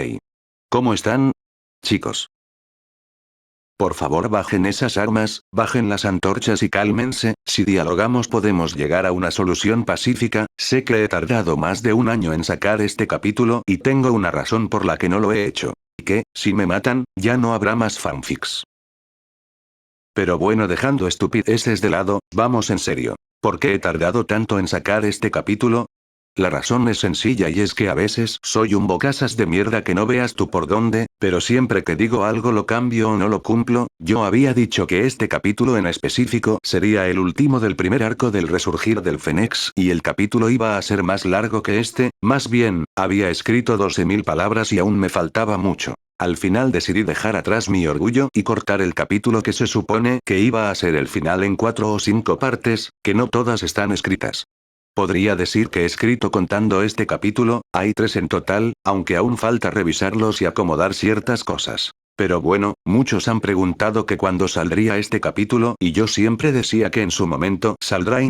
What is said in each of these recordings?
Hey. ¿Cómo están? Chicos. Por favor, bajen esas armas, bajen las antorchas y cálmense. Si dialogamos podemos llegar a una solución pacífica. Sé que he tardado más de un año en sacar este capítulo y tengo una razón por la que no lo he hecho. Y que, si me matan, ya no habrá más fanfics. Pero bueno, dejando estupideces de lado, vamos en serio. ¿Por qué he tardado tanto en sacar este capítulo? La razón es sencilla y es que a veces soy un bocazas de mierda que no veas tú por dónde, pero siempre que digo algo lo cambio o no lo cumplo. Yo había dicho que este capítulo en específico sería el último del primer arco del resurgir del Fénix y el capítulo iba a ser más largo que este, más bien, había escrito 12.000 palabras y aún me faltaba mucho. Al final decidí dejar atrás mi orgullo y cortar el capítulo que se supone que iba a ser el final en 4 o 5 partes, que no todas están escritas. Podría decir que he escrito contando este capítulo, hay 3 en total, aunque aún falta revisarlos y acomodar ciertas cosas. Pero bueno, muchos han preguntado que cuándo saldría este capítulo y yo siempre decía que en su momento saldrá.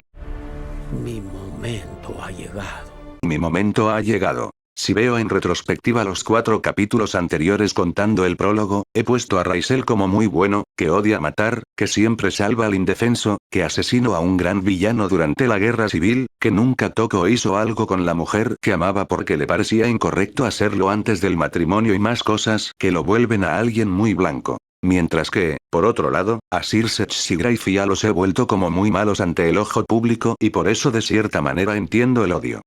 Mi momento ha llegado. Mi momento ha llegado. Si veo en retrospectiva los 4 capítulos anteriores contando el prólogo, he puesto a Raisel como muy bueno, que odia matar, que siempre salva al indefenso, que asesinó a un gran villano durante la guerra civil, que nunca tocó o hizo algo con la mujer que amaba porque le parecía incorrecto hacerlo antes del matrimonio y más cosas que lo vuelven a alguien muy blanco. Mientras que, por otro lado, a Circe y Grayfia los he vuelto como muy malos ante el ojo público y por eso de cierta manera entiendo el odio.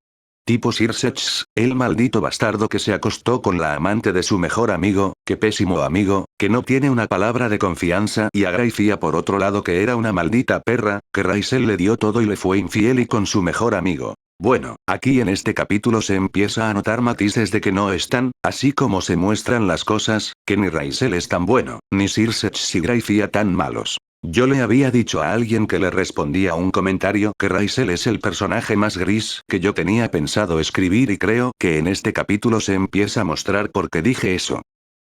Tipo Circe, el maldito bastardo que se acostó con la amante de su mejor amigo, que pésimo amigo, que no tiene una palabra de confianza y a Grayfia por otro lado que era una maldita perra, que Raisel le dio todo y le fue infiel y con su mejor amigo. Bueno, aquí en este capítulo se empieza a notar matices de que no están, así como se muestran las cosas, que ni Raisel es tan bueno, ni Circe y Grayfia tan malos. Yo le había dicho a alguien que le respondía a un comentario que Raisel es el personaje más gris que yo tenía pensado escribir y creo que en este capítulo se empieza a mostrar por qué dije eso.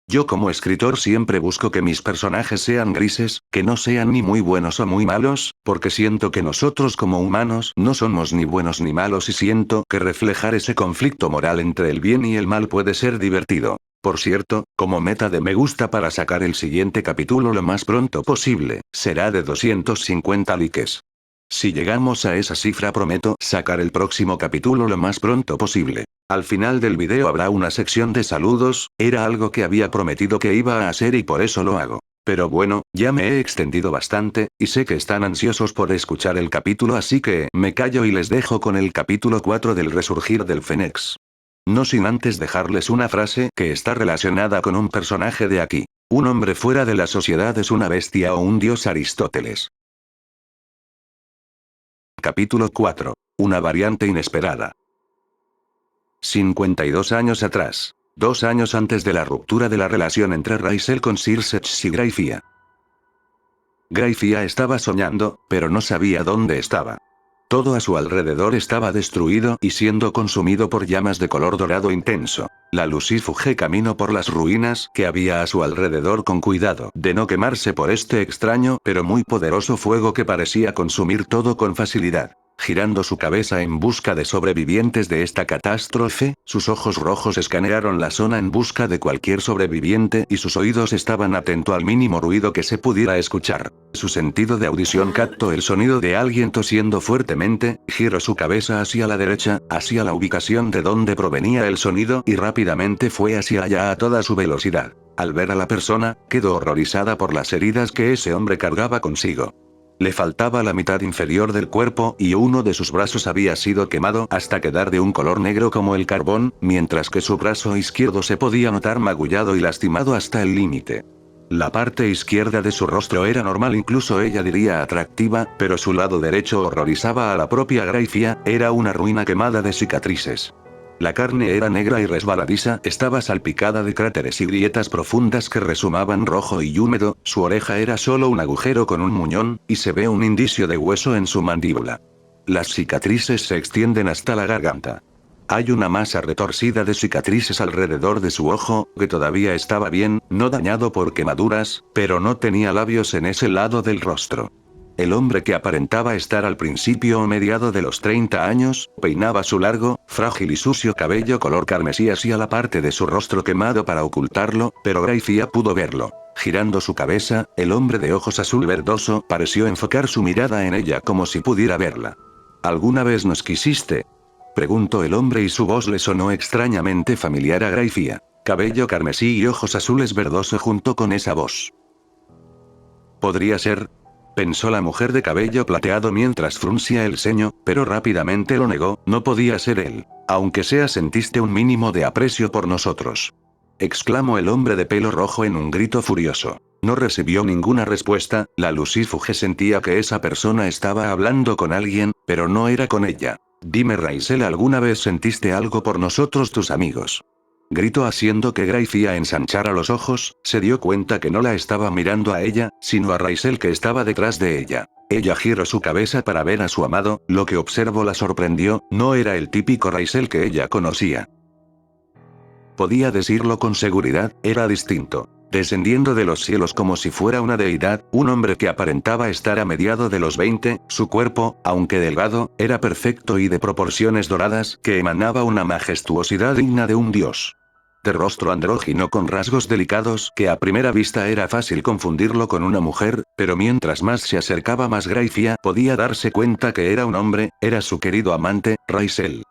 Yo como escritor siempre busco que mis personajes sean grises, que no sean ni muy buenos o muy malos, porque siento que nosotros como humanos no somos ni buenos ni malos y siento que reflejar ese conflicto moral entre el bien y el mal puede ser divertido. Por cierto, como meta de me gusta para sacar el siguiente capítulo lo más pronto posible, será de 250 likes. Si llegamos a esa cifra prometo sacar el próximo capítulo lo más pronto posible. Al final del video habrá una sección de saludos, era algo que había prometido que iba a hacer y por eso lo hago. Pero bueno, ya me he extendido bastante, y sé que están ansiosos por escuchar el capítulo así que me callo y les dejo con el capítulo 4 del resurgir del Fénix. No sin antes dejarles una frase que está relacionada con un personaje de aquí. Un hombre fuera de la sociedad es una bestia o un dios Aristóteles. Capítulo 4. Una variante inesperada. 52 años atrás. 2 años antes de la ruptura de la relación entre Raisel con Circe y Grayfia. Grayfia estaba soñando, pero no sabía dónde estaba. Todo a su alrededor estaba destruido y siendo consumido por llamas de color dorado intenso. La Lucifuge caminó por las ruinas que había a su alrededor con cuidado de no quemarse por este extraño pero muy poderoso fuego que parecía consumir todo con facilidad. Girando su cabeza en busca de sobrevivientes de esta catástrofe, sus ojos rojos escanearon la zona en busca de cualquier sobreviviente y sus oídos estaban atentos al mínimo ruido que se pudiera escuchar. Su sentido de audición captó el sonido de alguien tosiendo fuertemente, giró su cabeza hacia la derecha, hacia la ubicación de donde provenía el sonido y rápidamente fue hacia allá a toda su velocidad. Al ver a la persona, quedó horrorizada por las heridas que ese hombre cargaba consigo. Le faltaba la mitad inferior del cuerpo y uno de sus brazos había sido quemado hasta quedar de un color negro como el carbón, mientras que su brazo izquierdo se podía notar magullado y lastimado hasta el límite. La parte izquierda de su rostro era normal, incluso ella diría atractiva, pero su lado derecho horrorizaba a la propia Grayfia, era una ruina quemada de cicatrices. La carne era negra y resbaladiza, estaba salpicada de cráteres y grietas profundas que resumaban rojo y húmedo, su oreja era solo un agujero con un muñón, y se ve un indicio de hueso en su mandíbula. Las cicatrices se extienden hasta la garganta. Hay una masa retorcida de cicatrices alrededor de su ojo, que todavía estaba bien, no dañado por quemaduras, pero no tenía labios en ese lado del rostro. El hombre que aparentaba estar al principio o mediado de los 30 años, peinaba su largo, frágil y sucio cabello color carmesí hacia la parte de su rostro quemado para ocultarlo, pero Gracia pudo verlo. Girando su cabeza, el hombre de ojos azul verdoso pareció enfocar su mirada en ella como si pudiera verla. ¿Alguna vez nos quisiste?, preguntó el hombre y su voz le sonó extrañamente familiar a Gracia. Cabello carmesí y ojos azules verdoso junto con esa voz. ¿Podría ser?, pensó la mujer de cabello plateado mientras fruncía el ceño, pero rápidamente lo negó. No podía ser él. Aunque sea sentiste un mínimo de aprecio por nosotros, exclamó el hombre de pelo rojo en un grito furioso. No recibió ninguna respuesta. La lucífuge sentía que esa persona estaba hablando con alguien, pero no era con ella. Dime, Raisel, ¿alguna vez sentiste algo por nosotros, tus amigos?, gritó haciendo que Gracia ensanchara los ojos. Se dio cuenta que no la estaba mirando a ella, sino a Raisel que estaba detrás de ella. Ella giró su cabeza para ver a su amado. Lo que observó la sorprendió. No era el típico Raisel que ella conocía. Podía decirlo con seguridad, era distinto. Descendiendo de los cielos como si fuera una deidad, un hombre que aparentaba estar a mediado de los 20, su cuerpo, aunque delgado, era perfecto y de proporciones doradas, que emanaba una majestuosidad digna de un dios. De rostro andrógino con rasgos delicados que a primera vista era fácil confundirlo con una mujer, pero mientras más se acercaba más Gracia podía darse cuenta que era un hombre, era su querido amante, Raisel.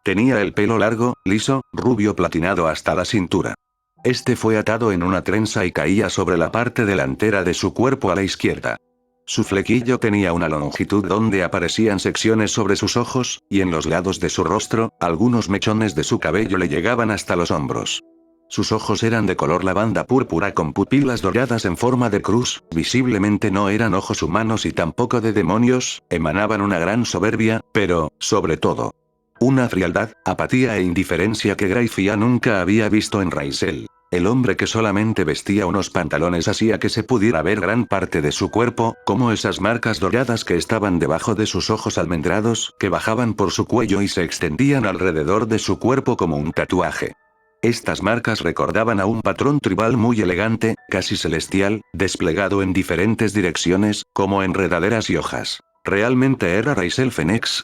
Tenía el pelo largo, liso, rubio platinado hasta la cintura. Este fue atado en una trenza y caía sobre la parte delantera de su cuerpo a la izquierda. Su flequillo tenía una longitud donde aparecían secciones sobre sus ojos, y en los lados de su rostro, algunos mechones de su cabello le llegaban hasta los hombros. Sus ojos eran de color lavanda púrpura con pupilas doradas en forma de cruz, visiblemente no eran ojos humanos y tampoco de demonios, emanaban una gran soberbia, pero, sobre todo, una frialdad, apatía e indiferencia que Gracia nunca había visto en Raisel. El hombre que solamente vestía unos pantalones hacía que se pudiera ver gran parte de su cuerpo, como esas marcas doradas que estaban debajo de sus ojos almendrados, que bajaban por su cuello y se extendían alrededor de su cuerpo como un tatuaje. Estas marcas recordaban a un patrón tribal muy elegante, casi celestial, desplegado en diferentes direcciones, como enredaderas y hojas. ¿Realmente era Raisel Fenix?,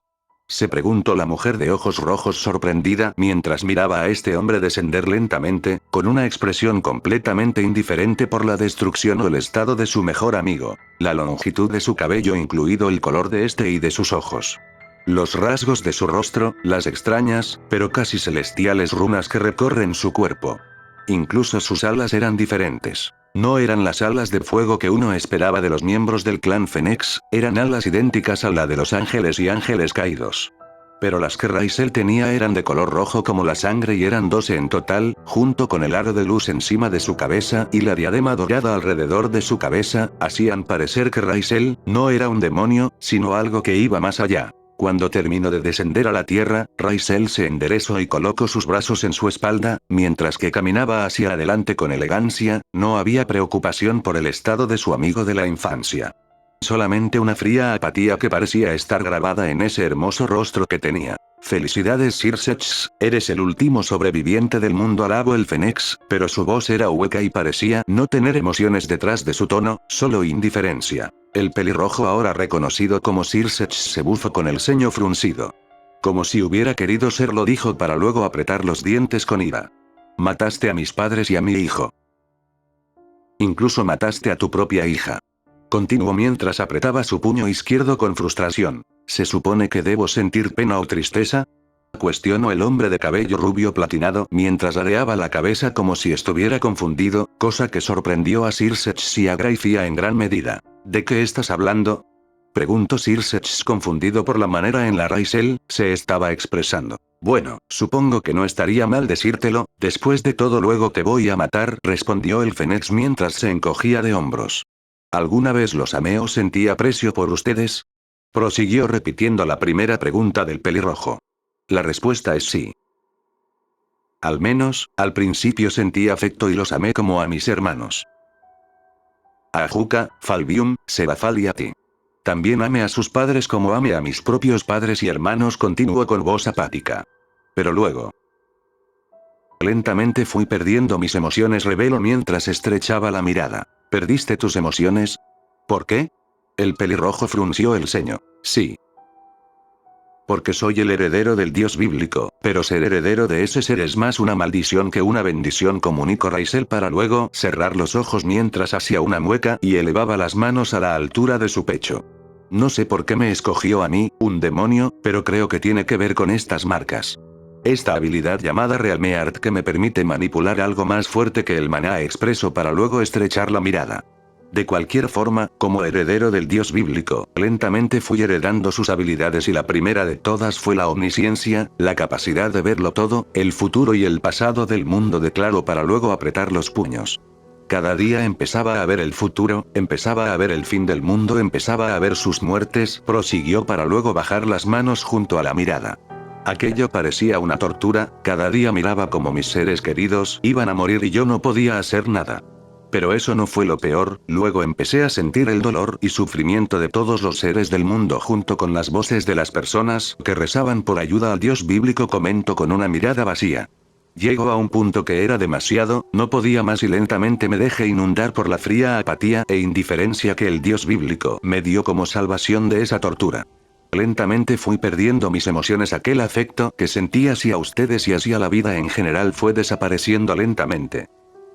se preguntó la mujer de ojos rojos sorprendida mientras miraba a este hombre descender lentamente, con una expresión completamente indiferente por la destrucción o el estado de su mejor amigo. La longitud de su cabello incluido el color de este y de sus ojos. Los rasgos de su rostro, las extrañas, pero casi celestiales runas que recorren su cuerpo. Incluso sus alas eran diferentes. No eran las alas de fuego que uno esperaba de los miembros del clan Fenix, eran alas idénticas a la de los ángeles y ángeles caídos. Pero las que Raisel tenía eran de color rojo como la sangre y eran 12 en total, junto con el aro de luz encima de su cabeza y la diadema dorada alrededor de su cabeza, hacían parecer que Raisel no era un demonio, sino algo que iba más allá. Cuando terminó de descender a la tierra, Raisel se enderezó y colocó sus brazos en su espalda, mientras que caminaba hacia adelante con elegancia. No había preocupación por el estado de su amigo de la infancia. Solamente una fría apatía que parecía estar grabada en ese hermoso rostro que tenía. Felicidades, Circex, eres el último sobreviviente del mundo, alabó el Fénix, pero su voz era hueca y parecía no tener emociones detrás de su tono, solo indiferencia. El pelirrojo, ahora reconocido como Circex, se bufó con el ceño fruncido. Como si hubiera querido serlo, dijo para luego apretar los dientes con ira. Mataste a mis padres y a mi hijo. Incluso mataste a tu propia hija. Continuó mientras apretaba su puño izquierdo con frustración. ¿Se supone que debo sentir pena o tristeza?, cuestionó el hombre de cabello rubio platinado mientras areaba la cabeza como si estuviera confundido, cosa que sorprendió a Circex y a Gracia en gran medida. ¿De qué estás hablando?, preguntó Circex confundido por la manera en la Raisel se estaba expresando. Bueno, supongo que no estaría mal decírtelo, después de todo luego te voy a matar, respondió el Fénix mientras se encogía de hombros. ¿Alguna vez los amé o sentí aprecio por ustedes?, prosiguió repitiendo la primera pregunta del pelirrojo. La respuesta es sí. Al menos, al principio sentí afecto y los amé como a mis hermanos. A Juca, Falbium, Sebafal y a ti. También amé a sus padres como amé a mis propios padres y hermanos, continuó con voz apática. Pero luego, lentamente fui perdiendo mis emociones, reveló mientras estrechaba la mirada. ¿Perdiste tus emociones? ¿Por qué?, El pelirrojo frunció el ceño. Sí. Porque soy el heredero del dios bíblico, pero ser heredero de ese ser es más una maldición que una bendición, comunicó Raisel para luego cerrar los ojos mientras hacía una mueca y elevaba las manos a la altura de su pecho. No sé por qué me escogió a mí, un demonio, pero creo que tiene que ver con estas marcas. Esta habilidad llamada Realmeart que me permite manipular algo más fuerte que el maná expreso para luego estrechar la mirada. De cualquier forma, como heredero del dios bíblico, lentamente fui heredando sus habilidades y la primera de todas fue la omnisciencia, la capacidad de verlo todo, el futuro y el pasado del mundo de claro para luego apretar los puños. Cada día empezaba a ver el futuro, empezaba a ver el fin del mundo, empezaba a ver sus muertes, prosiguió para luego bajar las manos junto a la mirada. Aquello parecía una tortura, cada día miraba como mis seres queridos iban a morir y yo no podía hacer nada. Pero eso no fue lo peor, luego empecé a sentir el dolor y sufrimiento de todos los seres del mundo junto con las voces de las personas que rezaban por ayuda al dios bíblico, comentó con una mirada vacía. Llegó a un punto que era demasiado, no podía más y lentamente me dejé inundar por la fría apatía e indiferencia que el dios bíblico me dio como salvación de esa tortura. Lentamente fui perdiendo mis emociones, aquel afecto que sentía hacia ustedes y hacia la vida en general fue desapareciendo lentamente.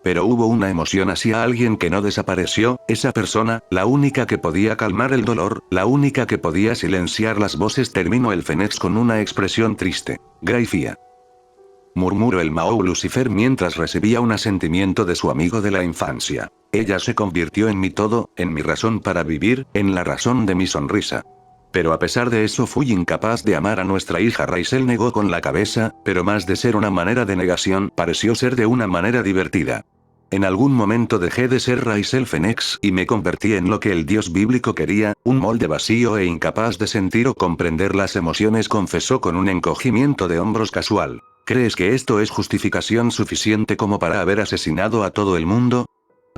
Pero hubo una emoción hacia alguien que no desapareció, esa persona, la única que podía calmar el dolor, la única que podía silenciar las voces, terminó el Fénix con una expresión triste. Gracia. Murmuró el Mahou Lucifer mientras recibía un asentimiento de su amigo de la infancia. Ella se convirtió en mi todo, en mi razón para vivir, en la razón de mi sonrisa. Pero a pesar de eso fui incapaz de amar a nuestra hija. Raisel negó con la cabeza, pero más de ser una manera de negación, pareció ser de una manera divertida. En algún momento dejé de ser Raisel Fénix y me convertí en lo que el dios bíblico quería, un molde vacío e incapaz de sentir o comprender las emociones, confesó con un encogimiento de hombros casual. ¿Crees que esto es justificación suficiente como para haber asesinado a todo el mundo?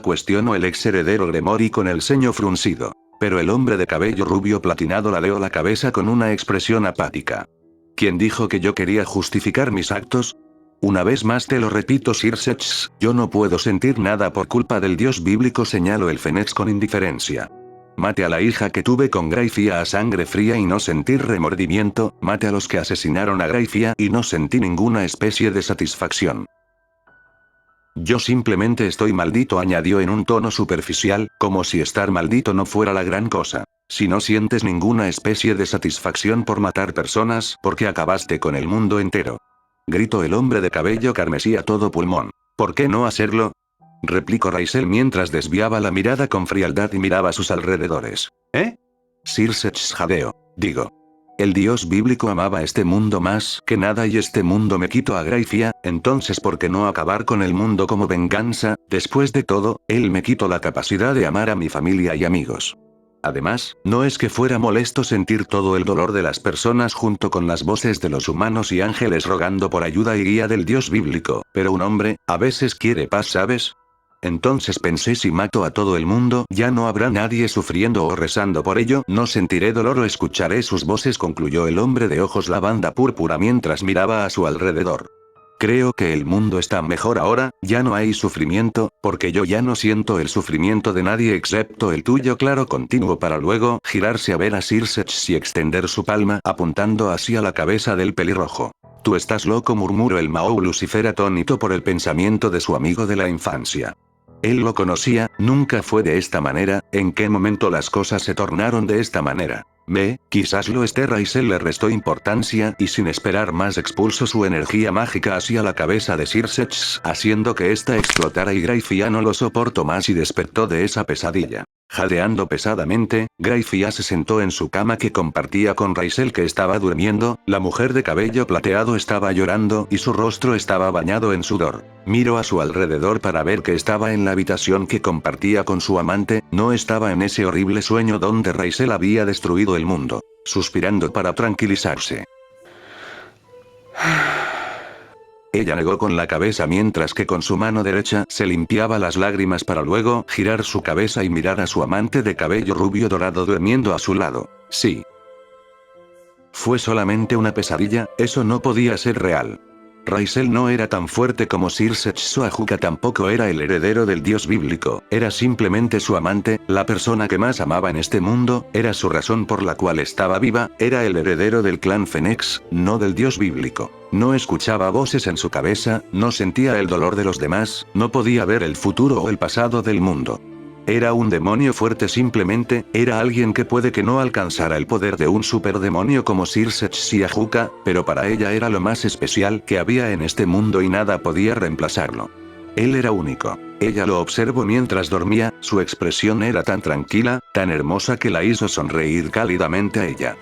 Cuestionó el ex heredero Gremory con el ceño fruncido. Pero el hombre de cabello rubio platinado ladeó la cabeza con una expresión apática. ¿Quién dijo que yo quería justificar mis actos? Una vez más te lo repito, Circe, yo no puedo sentir nada por culpa del dios bíblico, señaló el Fénix con indiferencia. Mate a la hija que tuve con Gracia a sangre fría y no sentir remordimiento, mate a los que asesinaron a Gracia y no sentí ninguna especie de satisfacción. Yo simplemente estoy maldito, añadió en un tono superficial, como si estar maldito no fuera la gran cosa. Si no sientes ninguna especie de satisfacción por matar personas, porque acabaste con el mundo entero. Gritó el hombre de cabello carmesí a todo pulmón. ¿Por qué no hacerlo? Replicó Raisel mientras desviaba la mirada con frialdad y miraba a sus alrededores. Circe jadeó. Digo. El dios bíblico amaba este mundo más que nada y este mundo me quitó a Gracia, entonces ¿por qué no acabar con el mundo como venganza? Después de todo, él me quitó la capacidad de amar a mi familia y amigos. Además, no es que fuera molesto sentir todo el dolor de las personas junto con las voces de los humanos y ángeles rogando por ayuda y guía del dios bíblico, pero un hombre, a veces quiere paz, ¿sabes? Entonces pensé, si mato a todo el mundo, ya no habrá nadie sufriendo o rezando por ello, no sentiré dolor o escucharé sus voces, concluyó el hombre de ojos lavanda púrpura mientras miraba a su alrededor. Creo que el mundo está mejor ahora, ya no hay sufrimiento, porque yo ya no siento el sufrimiento de nadie excepto el tuyo, claro, continuó para luego girarse a ver a Circe y extender su palma apuntando hacia la cabeza del pelirrojo. Tú estás loco, murmuró el Mahou Lucifer atónito por el pensamiento de su amigo de la infancia. Él lo conocía, nunca fue de esta manera, ¿en qué momento las cosas se tornaron de esta manera? Quizás lo esté. Raisel le restó importancia y sin esperar más expulsó su energía mágica hacia la cabeza de Circe, haciendo que ésta explotara y Gracia no lo soportó más y despertó de esa pesadilla. Jadeando pesadamente, Gracia se sentó en su cama que compartía con Raisel, que estaba durmiendo. La mujer de cabello plateado estaba llorando y su rostro estaba bañado en sudor. Miró a su alrededor para ver que estaba en la habitación que compartía con su amante, no estaba en ese horrible sueño donde Raisel había destruido el mundo. Suspirando para tranquilizarse. Ella negó con la cabeza mientras que con su mano derecha se limpiaba las lágrimas para luego girar su cabeza y mirar a su amante de cabello rubio dorado durmiendo a su lado. Sí. Fue solamente una pesadilla, eso no podía ser real. Raisel no era tan fuerte como Circe Xoajuca, tampoco era el heredero del dios bíblico, era simplemente su amante, la persona que más amaba en este mundo, era su razón por la cual estaba viva, era el heredero del clan Fénix, no del dios bíblico. No escuchaba voces en su cabeza, no sentía el dolor de los demás, no podía ver el futuro o el pasado del mundo. Era un demonio fuerte, simplemente, era alguien que puede que no alcanzara el poder de un superdemonio como Circe Xoajuca, pero para ella era lo más especial que había en este mundo y nada podía reemplazarlo. Él era único. Ella lo observó mientras dormía, su expresión era tan tranquila, tan hermosa que la hizo sonreír cálidamente a ella.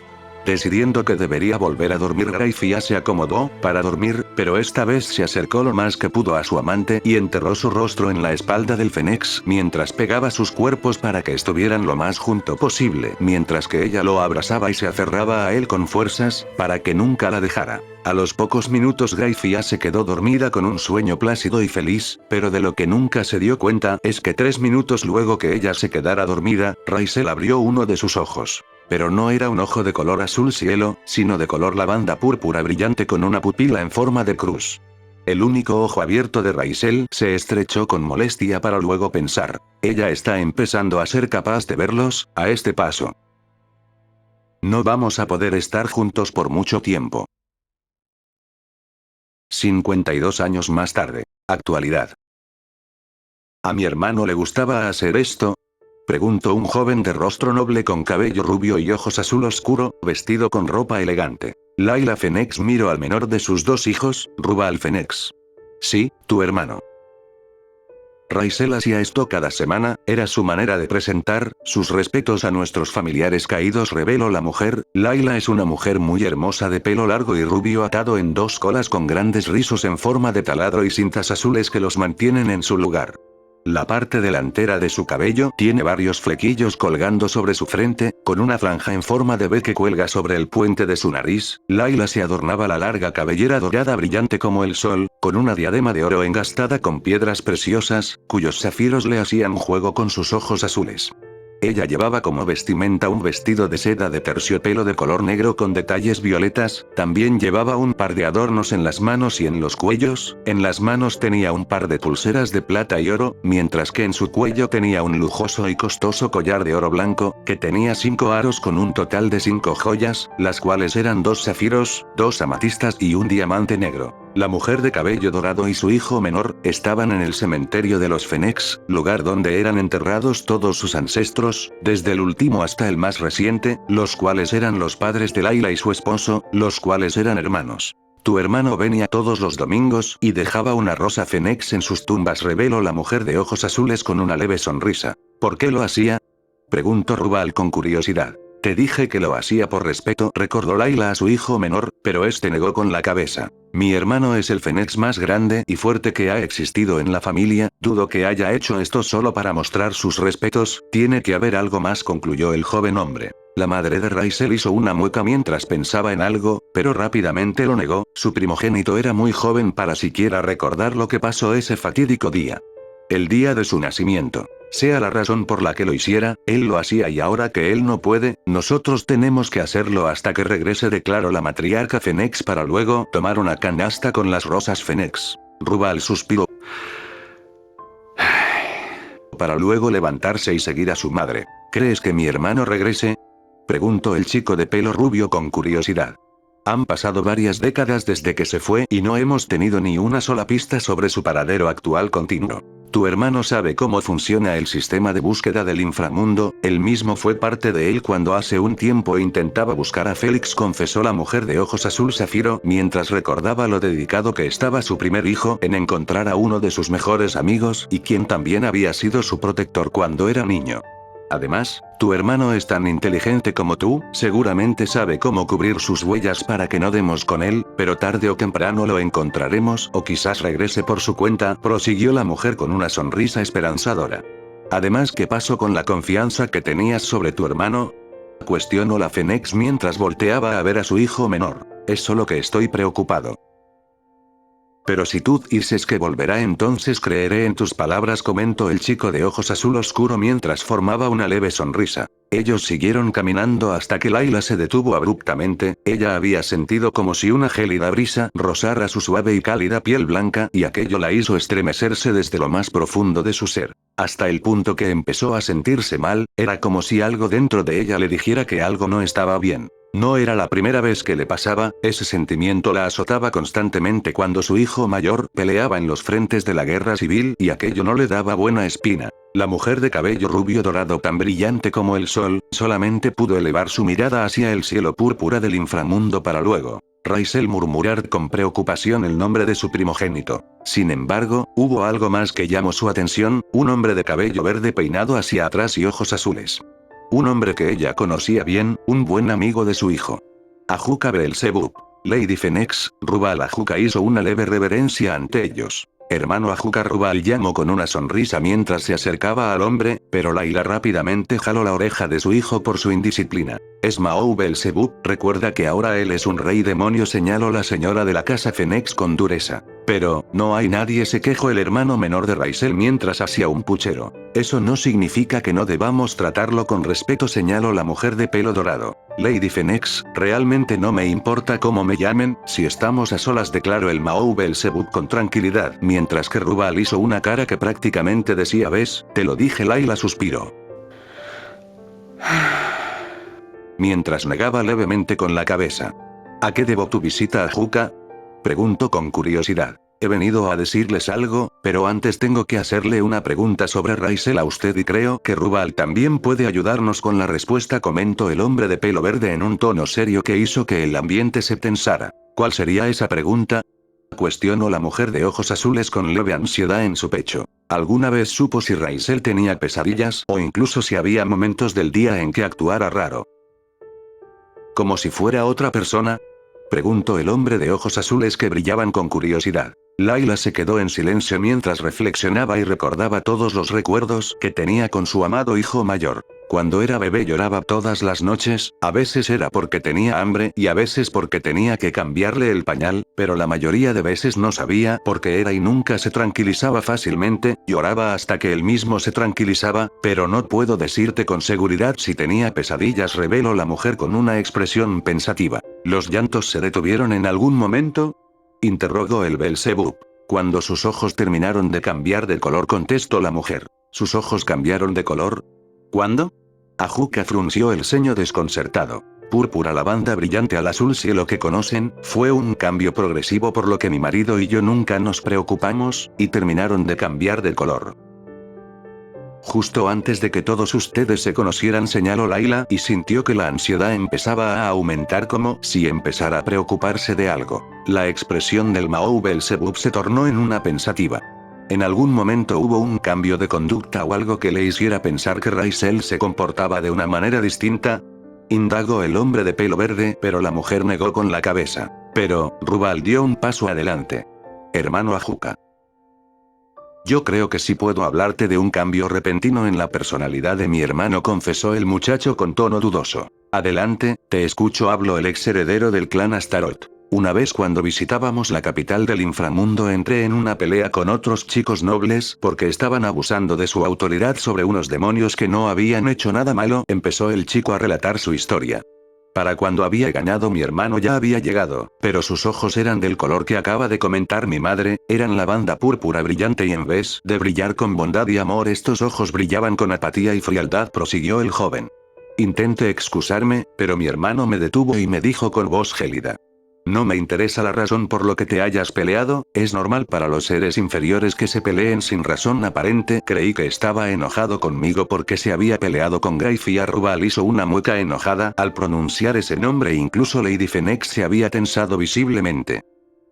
Decidiendo que debería volver a dormir, Grayfia se acomodó para dormir, pero esta vez se acercó lo más que pudo a su amante y enterró su rostro en la espalda del Fénix mientras pegaba sus cuerpos para que estuvieran lo más junto posible, mientras que ella lo abrazaba y se aferraba a él con fuerzas, para que nunca la dejara. A los pocos minutos Grayfia se quedó dormida con un sueño plácido y feliz, pero de lo que nunca se dio cuenta es que 3 minutos luego que ella se quedara dormida, Raisel abrió uno de sus ojos. Pero no era un ojo de color azul cielo, sino de color lavanda púrpura brillante con una pupila en forma de cruz. El único ojo abierto de Raisel se estrechó con molestia para luego pensar, ella está empezando a ser capaz de verlos, a este paso. No vamos a poder estar juntos por mucho tiempo. 52 años más tarde. Actualidad. ¿A mi hermano le gustaba hacer esto?, preguntó un joven de rostro noble con cabello rubio y ojos azul oscuro, vestido con ropa elegante. Layla Fénix miró al menor de sus 2 hijos, Rubal Fénix. Sí, tu hermano. Raisel hacía esto cada semana, era su manera de presentar sus respetos a nuestros familiares caídos, reveló la mujer. Layla es una mujer muy hermosa de pelo largo y rubio atado en 2 colas con grandes rizos en forma de taladro y cintas azules que los mantienen en su lugar. La parte delantera de su cabello tiene varios flequillos colgando sobre su frente, con una franja en forma de V que cuelga sobre el puente de su nariz. Layla se adornaba la larga cabellera dorada brillante como el sol, con una diadema de oro engastada con piedras preciosas, cuyos zafiros le hacían juego con sus ojos azules. Ella llevaba como vestimenta un vestido de seda de terciopelo de color negro con detalles violetas, también llevaba un par de adornos en las manos y en los cuellos, en las manos tenía un par de pulseras de plata y oro, mientras que en su cuello tenía un lujoso y costoso collar de oro blanco, que tenía 5 aros con un total de 5 joyas, las cuales eran 2 zafiros, 2 amatistas y un diamante negro. La mujer de cabello dorado y su hijo menor, estaban en el cementerio de los Fénix, lugar donde eran enterrados todos sus ancestros, desde el último hasta el más reciente, los cuales eran los padres de Layla y su esposo, los cuales eran hermanos. Tu hermano venía todos los domingos y dejaba una rosa Fénix en sus tumbas, reveló la mujer de ojos azules con una leve sonrisa. ¿Por qué lo hacía?, preguntó Rubal con curiosidad. Te dije que lo hacía por respeto, recordó Layla a su hijo menor, pero este negó con la cabeza. Mi hermano es el Fénix más grande y fuerte que ha existido en la familia, dudo que haya hecho esto solo para mostrar sus respetos, tiene que haber algo más, concluyó el joven hombre. La madre de Raisel hizo una mueca mientras pensaba en algo, pero rápidamente lo negó, su primogénito era muy joven para siquiera recordar lo que pasó ese fatídico día. El día de su nacimiento. Sea la razón por la que lo hiciera, él lo hacía y ahora que él no puede, nosotros tenemos que hacerlo hasta que regrese, declaró la matriarca Fénix para luego tomar una canasta con las rosas Fénix. Rubal suspiró para luego levantarse y seguir a su madre. ¿Crees que mi hermano regrese?, preguntó el chico de pelo rubio con curiosidad. Han pasado varias décadas desde que se fue y no hemos tenido ni una sola pista sobre su paradero actual, continuó. Tu hermano sabe cómo funciona el sistema de búsqueda del inframundo, él mismo fue parte de él cuando hace un tiempo intentaba buscar a Félix, confesó la mujer de ojos azul zafiro mientras recordaba lo dedicado que estaba su primer hijo en encontrar a uno de sus mejores amigos y quien también había sido su protector cuando era niño. Además, tu hermano es tan inteligente como tú, seguramente sabe cómo cubrir sus huellas para que no demos con él, pero tarde o temprano lo encontraremos o quizás regrese por su cuenta, prosiguió la mujer con una sonrisa esperanzadora. Además, ¿qué pasó con la confianza que tenías sobre tu hermano?, cuestionó la Fénix mientras volteaba a ver a su hijo menor. Es solo que estoy preocupado. Pero si tú dices que volverá, entonces creeré en tus palabras, comentó el chico de ojos azul oscuro mientras formaba una leve sonrisa. Ellos siguieron caminando hasta que Layla se detuvo abruptamente. Ella había sentido como si una gélida brisa rozara su suave y cálida piel blanca, y aquello la hizo estremecerse desde lo más profundo de su ser. Hasta el punto que empezó a sentirse mal, era como si algo dentro de ella le dijera que algo no estaba bien. No era la primera vez que le pasaba, ese sentimiento la azotaba constantemente cuando su hijo mayor peleaba en los frentes de la guerra civil, y aquello no le daba buena espina. La mujer de cabello rubio dorado tan brillante como el sol, solamente pudo elevar su mirada hacia el cielo púrpura del inframundo para luego Raisel murmurar con preocupación el nombre de su primogénito. Sin embargo, hubo algo más que llamó su atención, un hombre de cabello verde peinado hacia atrás y ojos azules. Un hombre que ella conocía bien, un buen amigo de su hijo. Ajuka Beelzebub. Lady Fenix, Rubal Ajuka hizo una leve reverencia ante ellos. Hermano Ajuka, Rubal llamó con una sonrisa mientras se acercaba al hombre, pero Layla rápidamente jaló la oreja de su hijo por su indisciplina. Es Mao Beelzebub, recuerda que ahora él es un rey demonio, señaló la señora de la casa Fenix con dureza. Pero, no hay nadie, se quejó el hermano menor de Raisel mientras hacía un puchero. Eso no significa que no debamos tratarlo con respeto, señaló la mujer de pelo dorado. Lady Fenix, realmente no me importa cómo me llamen, si estamos a solas, declaró el Mao Beelzebub con tranquilidad, mientras que Rubal hizo una cara que prácticamente decía: ¿ves? Te lo dije. Layla suspiró, mientras negaba levemente con la cabeza. ¿A qué debo tu visita, Ajuka?, preguntó con curiosidad. He venido a decirles algo, pero antes tengo que hacerle una pregunta sobre Raisel a usted, y creo que Rubal también puede ayudarnos con la respuesta, comentó el hombre de pelo verde en un tono serio que hizo que el ambiente se tensara. ¿Cuál sería esa pregunta?, cuestionó la mujer de ojos azules con leve ansiedad en su pecho. ¿Alguna vez supo si Raisel tenía pesadillas, o incluso si había momentos del día en que actuara raro? ¿Como si fuera otra persona?, preguntó el hombre de ojos azules que brillaban con curiosidad. Layla se quedó en silencio mientras reflexionaba y recordaba todos los recuerdos que tenía con su amado hijo mayor. Cuando era bebé lloraba todas las noches, a veces era porque tenía hambre y a veces porque tenía que cambiarle el pañal, pero la mayoría de veces no sabía por qué era y nunca se tranquilizaba fácilmente, lloraba hasta que él mismo se tranquilizaba, pero no puedo decirte con seguridad si tenía pesadillas, reveló la mujer con una expresión pensativa. ¿Los llantos se detuvieron en algún momento?, interrogó el Beelzebub. Cuando sus ojos terminaron de cambiar de color, contestó la mujer. ¿Sus ojos cambiaron de color? ¿Cuándo? Ajuka frunció el ceño desconcertado. Púrpura lavanda brillante al azul cielo que conocen, fue un cambio progresivo por lo que mi marido y yo nunca nos preocupamos, y terminaron de cambiar de color justo antes de que todos ustedes se conocieran, señaló Layla, y sintió que la ansiedad empezaba a aumentar como si empezara a preocuparse de algo. La expresión del Mao Beelzebub se tornó en una pensativa. ¿En algún momento hubo un cambio de conducta o algo que le hiciera pensar que Raisel se comportaba de una manera distinta?, indagó el hombre de pelo verde, pero la mujer negó con la cabeza. Pero, Rubal dio un paso adelante. Hermano Ajuka, yo creo que sí puedo hablarte de un cambio repentino en la personalidad de mi hermano, confesó el muchacho con tono dudoso. Adelante, te escucho, habló el ex heredero del clan Astaroth. Una vez cuando visitábamos la capital del inframundo entré en una pelea con otros chicos nobles porque estaban abusando de su autoridad sobre unos demonios que no habían hecho nada malo, empezó el chico a relatar su historia. Para cuando había ganado mi hermano ya había llegado, pero sus ojos eran del color que acaba de comentar mi madre, eran lavanda púrpura brillante y en vez de brillar con bondad y amor estos ojos brillaban con apatía y frialdad, prosiguió el joven. Intenté excusarme, pero mi hermano me detuvo y me dijo con voz gélida. No me interesa la razón por lo que te hayas peleado, es normal para los seres inferiores que se peleen sin razón aparente. Creí que estaba enojado conmigo porque se había peleado con Grayfia. Rubal hizo una mueca enojada al pronunciar ese nombre, incluso Lady Fenix se había tensado visiblemente.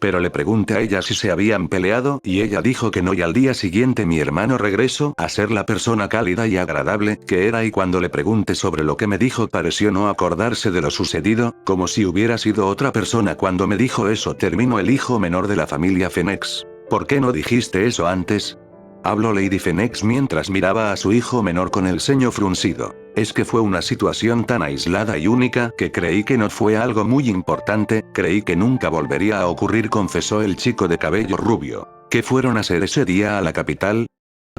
Pero le pregunté a ella si se habían peleado, y ella dijo que no, y al día siguiente mi hermano regresó a ser la persona cálida y agradable que era, y cuando le pregunté sobre lo que me dijo pareció no acordarse de lo sucedido, como si hubiera sido otra persona cuando me dijo eso. Terminó el hijo menor de la familia Fenix. ¿Por qué no dijiste eso antes?, habló Lady Fenix mientras miraba a su hijo menor con el ceño fruncido. Es que fue una situación tan aislada y única que creí que no fue algo muy importante, creí que nunca volvería a ocurrir, confesó el chico de cabello rubio. ¿Qué fueron a hacer ese día a la capital?,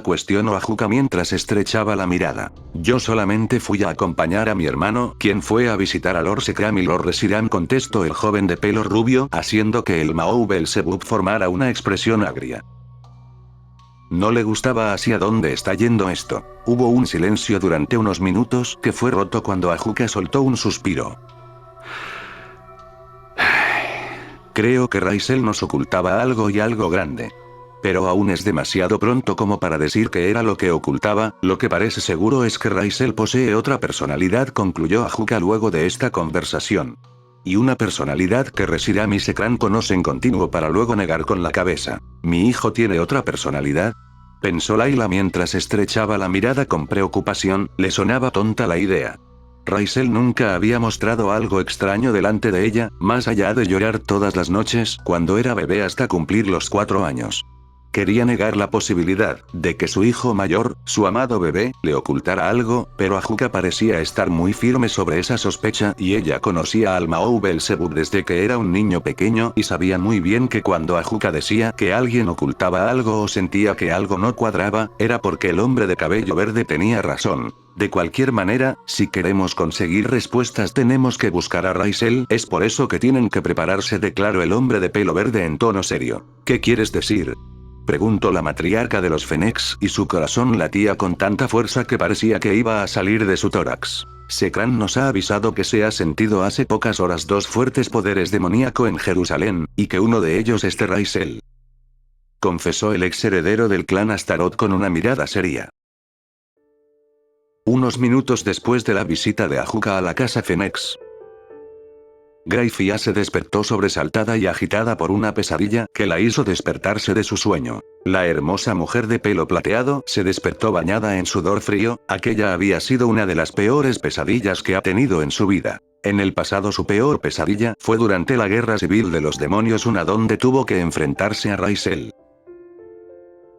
cuestionó Ajuka mientras estrechaba la mirada. Yo solamente fui a acompañar a mi hermano, quien fue a visitar a Lord Sekram y Lord Reshiram, contestó el joven de pelo rubio, haciendo que el Mao Belzebub formara una expresión agria. No le gustaba hacia dónde está yendo esto. Hubo un silencio durante unos minutos que fue roto cuando Ajuka soltó un suspiro. Creo que Raisel nos ocultaba algo, y algo grande. Pero aún es demasiado pronto como para decir qué era lo que ocultaba. Lo que parece seguro es que Raisel posee otra personalidad, concluyó Ajuka luego de esta conversación. Y una personalidad que Reshiram y Sekram conocen, continuó para luego negar con la cabeza. ¿Mi hijo tiene otra personalidad?, pensó Layla mientras estrechaba la mirada con preocupación. Le sonaba tonta la idea. Raisel nunca había mostrado algo extraño delante de ella, más allá de llorar todas las noches cuando era bebé hasta cumplir los 4 años. Quería negar la posibilidad de que su hijo mayor, su amado bebé, le ocultara algo, pero Ajuka parecía estar muy firme sobre esa sospecha, y ella conocía al Mao Belzebub desde que era un niño pequeño y sabía muy bien que cuando Ajuka decía que alguien ocultaba algo o sentía que algo no cuadraba, era porque el hombre de cabello verde tenía razón. De cualquier manera, si queremos conseguir respuestas tenemos que buscar a Raisel, es por eso que tienen que prepararse, declaró el hombre de pelo verde en tono serio. ¿Qué quieres decir?, preguntó la matriarca de los Fennecs, y su corazón latía con tanta fuerza que parecía que iba a salir de su tórax. Sekram nos ha avisado que se ha sentido hace pocas horas 2 fuertes poderes demoníaco en Jerusalén, y que uno de ellos es de Raisel, confesó el ex heredero del clan Astaroth con una mirada seria. Unos minutos después de la visita de Ajuka a la casa Fennecs, Grayfia se despertó sobresaltada y agitada por una pesadilla que la hizo despertarse de su sueño. La hermosa mujer de pelo plateado se despertó bañada en sudor frío. Aquella había sido una de las peores pesadillas que ha tenido en su vida. En el pasado su peor pesadilla fue durante la guerra civil de los demonios, una donde tuvo que enfrentarse a Raisel,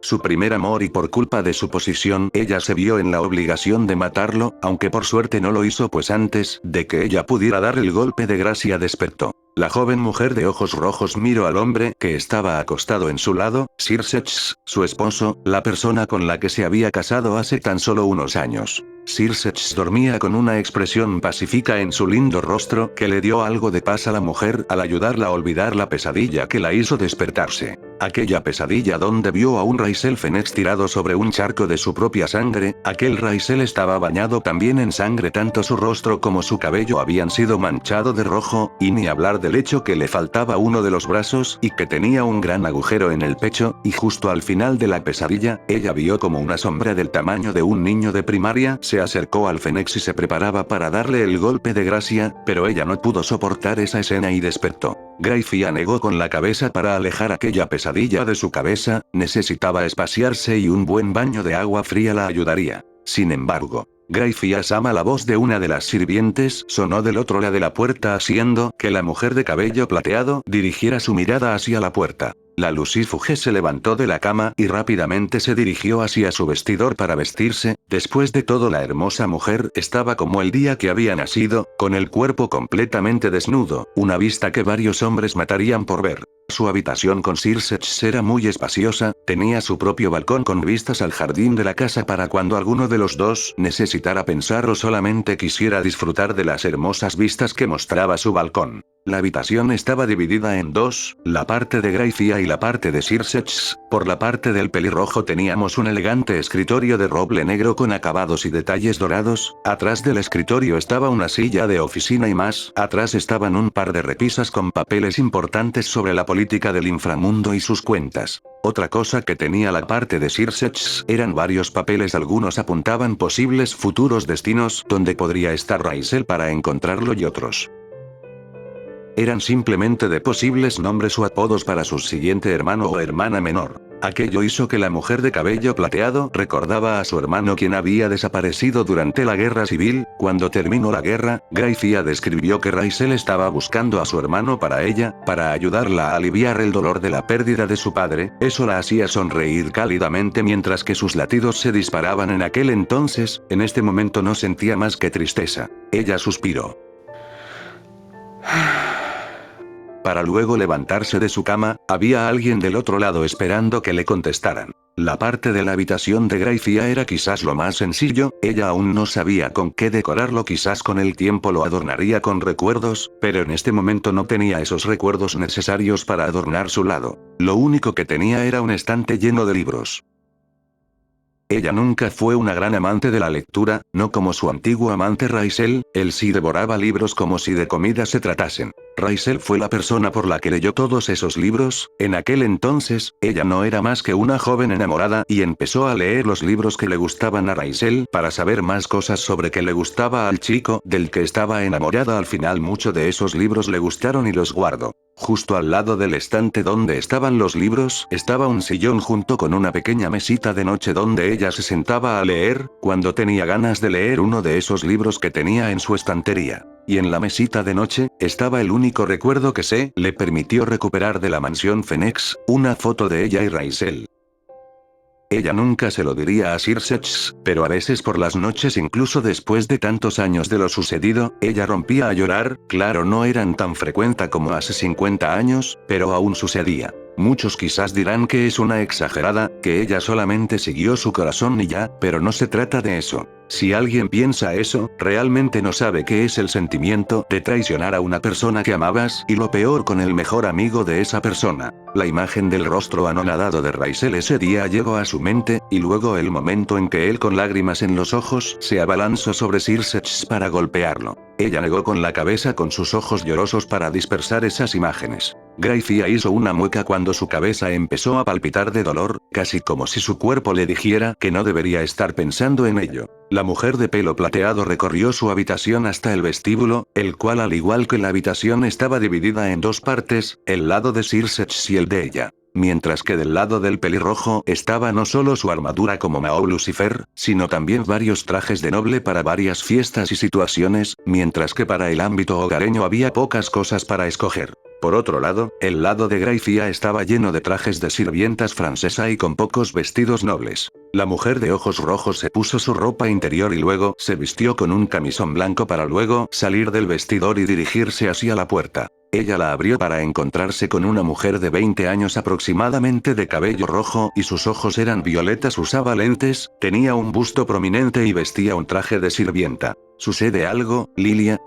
su primer amor, y por culpa de su posición ella se vio en la obligación de matarlo, aunque por suerte no lo hizo, pues antes de que ella pudiera dar el golpe de gracia despertó. La joven mujer de ojos rojos miró al hombre que estaba acostado en su lado, Sirsex, su esposo, la persona con la que se había casado hace tan solo unos años. Sirsex dormía con una expresión pacífica en su lindo rostro que le dio algo de paz a la mujer al ayudarla a olvidar la pesadilla que la hizo despertarse. Aquella pesadilla donde vio a un Raisel Fennecs tirado sobre un charco de su propia sangre. Aquel Raisel estaba bañado también en sangre, tanto su rostro como su cabello habían sido manchado de rojo, y ni hablar del hecho que le faltaba uno de los brazos y que tenía un gran agujero en el pecho, y justo al final de la pesadilla, ella vio como una sombra del tamaño de un niño de primaria se acercó al Fennecs y se preparaba para darle el golpe de gracia, pero ella no pudo soportar esa escena y despertó. Grayfia negó con la cabeza para alejar aquella pesadilla de su cabeza. Necesitaba espaciarse y un buen baño de agua fría la ayudaría. Sin embargo, Grayfia Sama, la voz de una de las sirvientes, sonó del otro lado de la puerta, haciendo que la mujer de cabello plateado dirigiera su mirada hacia la puerta. La Lucifuge se levantó de la cama y rápidamente se dirigió hacia su vestidor para vestirse. Después de todo, la hermosa mujer estaba como el día que había nacido, con el cuerpo completamente desnudo, una vista que varios hombres matarían por ver. Su habitación con Sirsex era muy espaciosa, tenía su propio balcón con vistas al jardín de la casa para cuando alguno de los dos necesitara pensar o solamente quisiera disfrutar de las hermosas vistas que mostraba su balcón. La habitación estaba dividida en dos, la parte de Grayfia y la parte de Sirsex. Por la parte del pelirrojo teníamos un elegante escritorio de roble negro con acabados y detalles dorados. Atrás del escritorio estaba una silla de oficina y más atrás estaban un par de repisas con papeles importantes sobre la política del inframundo y sus cuentas. Otra cosa que tenía la parte de Sirsex eran varios papeles, algunos apuntaban posibles futuros destinos donde podría estar Raisel para encontrarlo, y otros eran simplemente de posibles nombres o apodos para su siguiente hermano o hermana menor. Aquello hizo que la mujer de cabello plateado recordaba a su hermano quien había desaparecido durante la guerra civil. Cuando terminó la guerra, Gracia describió que Raisel estaba buscando a su hermano para ella, para ayudarla a aliviar el dolor de la pérdida de su padre. Eso la hacía sonreír cálidamente mientras que sus latidos se disparaban en aquel entonces. En este momento no sentía más que tristeza. Ella suspiró para luego levantarse de su cama. Había alguien del otro lado esperando que le contestaran. La parte de la habitación de Gracia era quizás lo más sencillo, ella aún no sabía con qué decorarlo, quizás con el tiempo lo adornaría con recuerdos, pero en este momento no tenía esos recuerdos necesarios para adornar su lado. Lo único que tenía era un estante lleno de libros. Ella nunca fue una gran amante de la lectura, no como su antiguo amante Raisel, él sí devoraba libros como si de comida se tratasen. Raisel fue la persona por la que leyó todos esos libros. En aquel entonces, ella no era más que una joven enamorada y empezó a leer los libros que le gustaban a Raisel para saber más cosas sobre que le gustaba al chico del que estaba enamorada. Al final muchos de esos libros le gustaron y los guardó. Justo al lado del estante donde estaban los libros, estaba un sillón junto con una pequeña mesita de noche donde ella se sentaba a leer, cuando tenía ganas de leer uno de esos libros que tenía en su estantería. Y en la mesita de noche, estaba el único recuerdo que le permitió recuperar de la mansión Phoenix, una foto de ella y Raisel. Ella nunca se lo diría a Sir Sechs, pero a veces por las noches, incluso después de tantos años de lo sucedido, ella rompía a llorar. Claro, no eran tan frecuentes como hace 50 años, pero aún sucedía. Muchos quizás dirán que es una exagerada, que ella solamente siguió su corazón y ya, pero no se trata de eso. Si alguien piensa eso, realmente no sabe qué es el sentimiento de traicionar a una persona que amabas, y lo peor con el mejor amigo de esa persona. La imagen del rostro anonadado de Raisel ese día llegó a su mente, y luego el momento en que él con lágrimas en los ojos se abalanzó sobre Sir Sechs para golpearlo. Ella negó con la cabeza con sus ojos llorosos para dispersar esas imágenes. Gracia hizo una mueca cuando su cabeza empezó a palpitar de dolor, casi como si su cuerpo le dijera que no debería estar pensando en ello. La mujer de pelo plateado recorrió su habitación hasta el vestíbulo, el cual al igual que la habitación estaba dividida en dos partes, el lado de Sir Sechs y el de ella. Mientras que del lado del pelirrojo estaba no solo su armadura como Mao Lucifer, sino también varios trajes de noble para varias fiestas y situaciones, mientras que para el ámbito hogareño había pocas cosas para escoger. Por otro lado, el lado de Gracia estaba lleno de trajes de sirvientas francesa y con pocos vestidos nobles. La mujer de ojos rojos se puso su ropa interior y luego se vistió con un camisón blanco para luego salir del vestidor y dirigirse hacia la puerta. Ella la abrió para encontrarse con una mujer de 20 años aproximadamente de cabello rojo y sus ojos eran violetas, usaba lentes, tenía un busto prominente y vestía un traje de sirvienta. ¿Sucede algo, Lilia?,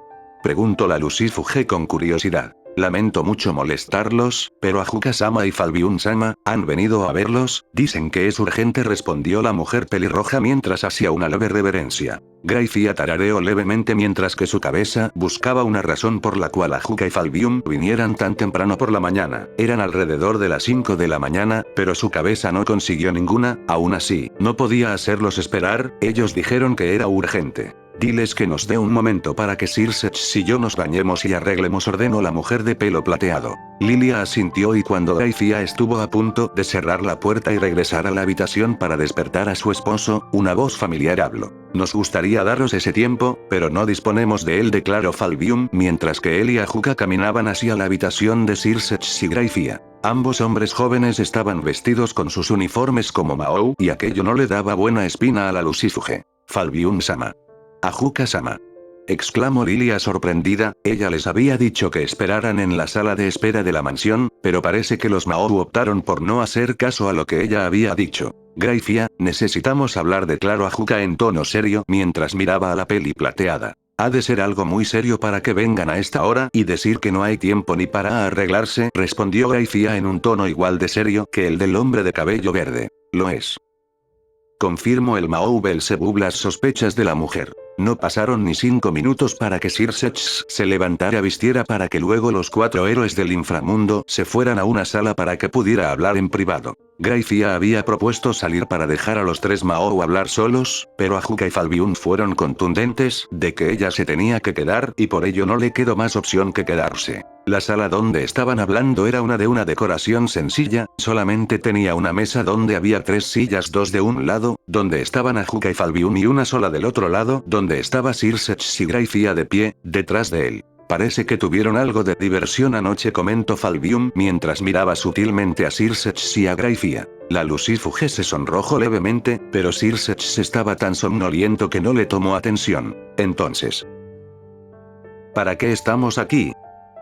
preguntó la Lucifuge con curiosidad. Lamento mucho molestarlos, pero Ajuka-sama y Falbiun-sama han venido a verlos. Dicen que es urgente, respondió la mujer pelirroja mientras hacía una leve reverencia. Gracia tarareó levemente mientras que su cabeza buscaba una razón por la cual Ajuka y Falbiun vinieran tan temprano por la mañana. Eran alrededor de las 5 de la mañana, pero su cabeza no consiguió ninguna. Aún así, no podía hacerlos esperar. Ellos dijeron que era urgente. Diles que nos dé un momento para que Sir Sechs y yo nos bañemos y arreglemos, ordenó la mujer de pelo plateado. Lilia asintió y cuando Gracia estuvo a punto de cerrar la puerta y regresar a la habitación para despertar a su esposo, una voz familiar habló. Nos gustaría daros ese tiempo, pero no disponemos de él, declaró Falbium, mientras que él y Ajuka caminaban hacia la habitación de Sir Sechs y Gracia. Ambos hombres jóvenes estaban vestidos con sus uniformes como Mao, y aquello no le daba buena espina a la Lucifuge. Falbium-sama. Ajuka-sama, exclamó Lilia sorprendida. Ella les había dicho que esperaran en la sala de espera de la mansión, pero parece que los Mao optaron por no hacer caso a lo que ella había dicho. Gracia, necesitamos hablar, declaró Ajuka en tono serio mientras miraba a la peli plateada. Ha de ser algo muy serio para que vengan a esta hora y decir que no hay tiempo ni para arreglarse, respondió Gracia en un tono igual de serio que el del hombre de cabello verde. Lo es. Confirmó el Mao Belzebub las sospechas de la mujer. No pasaron ni 5 minutos para que Circe se levantara, vistiera para que luego los 4 héroes del inframundo se fueran a una sala para que pudiera hablar en privado. Grayfia había propuesto salir para dejar a los 3 Mahou hablar solos, pero Ajuka y Falbium fueron contundentes de que ella se tenía que quedar y por ello no le quedó más opción que quedarse. La sala donde estaban hablando era una decoración sencilla, solamente tenía una mesa donde había 3 sillas, 2 de un lado, donde estaban Ajuka y Falbium, y una sola del otro lado, donde estaba Circe y Grayfia de pie, detrás de él. Parece que tuvieron algo de diversión anoche, comentó Falbium mientras miraba sutilmente a Circe y a Grayfia. La Lucifuge se sonrojó levemente, pero Circe estaba tan somnoliento que no le tomó atención. Entonces, ¿para qué estamos aquí?,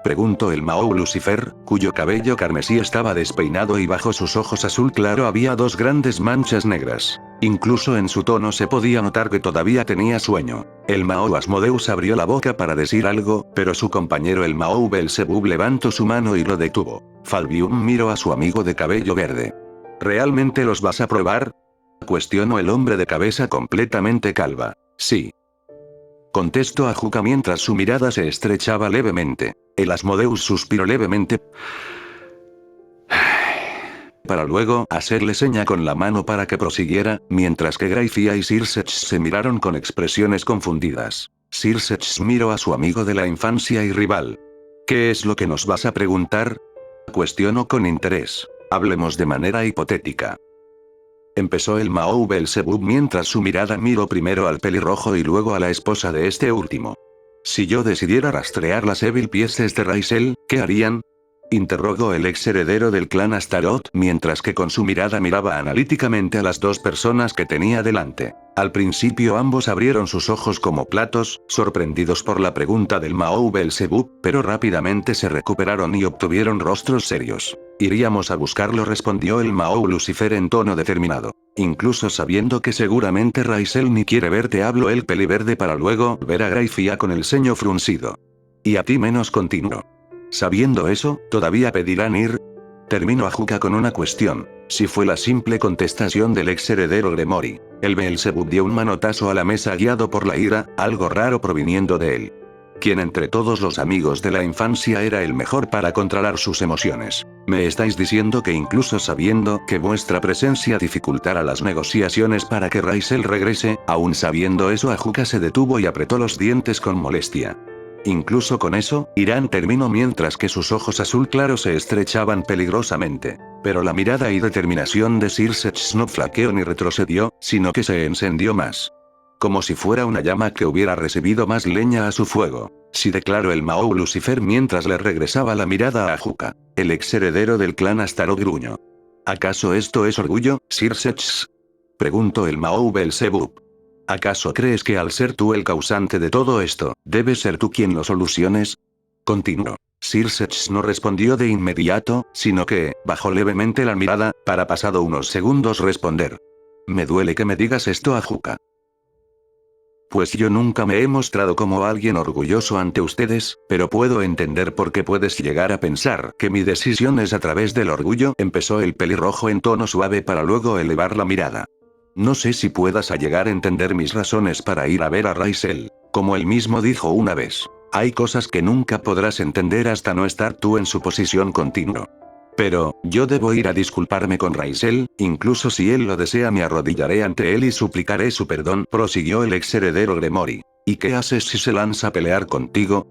preguntó el Mahou Lucifer, cuyo cabello carmesí estaba despeinado y bajo sus ojos azul claro había 2 grandes manchas negras. Incluso en su tono se podía notar que todavía tenía sueño. El Mahou Asmodeus abrió la boca para decir algo, pero su compañero el Mahou Belzebub levantó su mano y lo detuvo. Falbium miró a su amigo de cabello verde. ¿Realmente los vas a probar?, cuestionó el hombre de cabeza completamente calva. Sí, contestó Ajuka mientras su mirada se estrechaba levemente. El Asmodeus suspiró levemente para luego hacerle seña con la mano para que prosiguiera, mientras que Grayfia y Circe se miraron con expresiones confundidas. Circe miró a su amigo de la infancia y rival. ¿Qué es lo que nos vas a preguntar?, cuestionó con interés. Hablemos de manera hipotética. Empezó el Mahou Belzebub mientras su mirada miró primero al pelirrojo y luego a la esposa de este último. Si yo decidiera rastrear las Evil Pieces de Raisel, ¿qué harían?, interrogó el ex heredero del clan Astaroth mientras que con su mirada miraba analíticamente a las 2 personas que tenía delante. Al principio ambos abrieron sus ojos como platos, sorprendidos por la pregunta del Mahou Belzebub, pero rápidamente se recuperaron y obtuvieron rostros serios. Iríamos a buscarlo, respondió el Mahou Lucifer en tono determinado. Incluso sabiendo que seguramente Raisel ni quiere verte, habló el peliverde para luego ver a Grayfia con el ceño fruncido. Y a ti menos, continuó. Sabiendo eso, ¿todavía pedirán ir?, terminó Ajuka con una cuestión. Si fue la simple contestación del ex heredero Gremory. El Belzebub dio un manotazo a la mesa guiado por la ira, algo raro proviniendo de él. ¿Quién entre todos los amigos de la infancia era el mejor para controlar sus emociones? ¿Me estáis diciendo que incluso sabiendo que vuestra presencia dificultará las negociaciones para que Raisel regrese, aún sabiendo eso? Ajuka se detuvo y apretó los dientes con molestia. Incluso con eso, Irán terminó mientras que sus ojos azul claro se estrechaban peligrosamente. Pero la mirada y determinación de Circe no flaqueó ni retrocedió, sino que se encendió más. Como si fuera una llama que hubiera recibido más leña a su fuego. Sí, declaró el Mahou Lucifer mientras le regresaba la mirada a Ajuka. El ex heredero del clan Astaroth gruñó. ¿Acaso esto es orgullo, Circe?, preguntó el Mahou Belzebub. ¿Acaso crees que al ser tú el causante de todo esto, debes ser tú quien lo soluciones?, continuó. Circe no respondió de inmediato, sino que, bajó levemente la mirada, para pasado unos segundos responder. Me duele que me digas esto, Ajuka. Pues yo nunca me he mostrado como alguien orgulloso ante ustedes, pero puedo entender por qué puedes llegar a pensar que mi decisión es a través del orgullo, empezó el pelirrojo en tono suave para luego elevar la mirada. No sé si puedas llegar a entender mis razones para ir a ver a Raisel. Como él mismo dijo una vez, hay cosas que nunca podrás entender hasta no estar tú en su posición, continuo. Pero, yo debo ir a disculparme con Raisel, incluso si él lo desea me arrodillaré ante él y suplicaré su perdón, prosiguió el ex heredero Gremory. ¿Y qué haces si se lanza a pelear contigo?,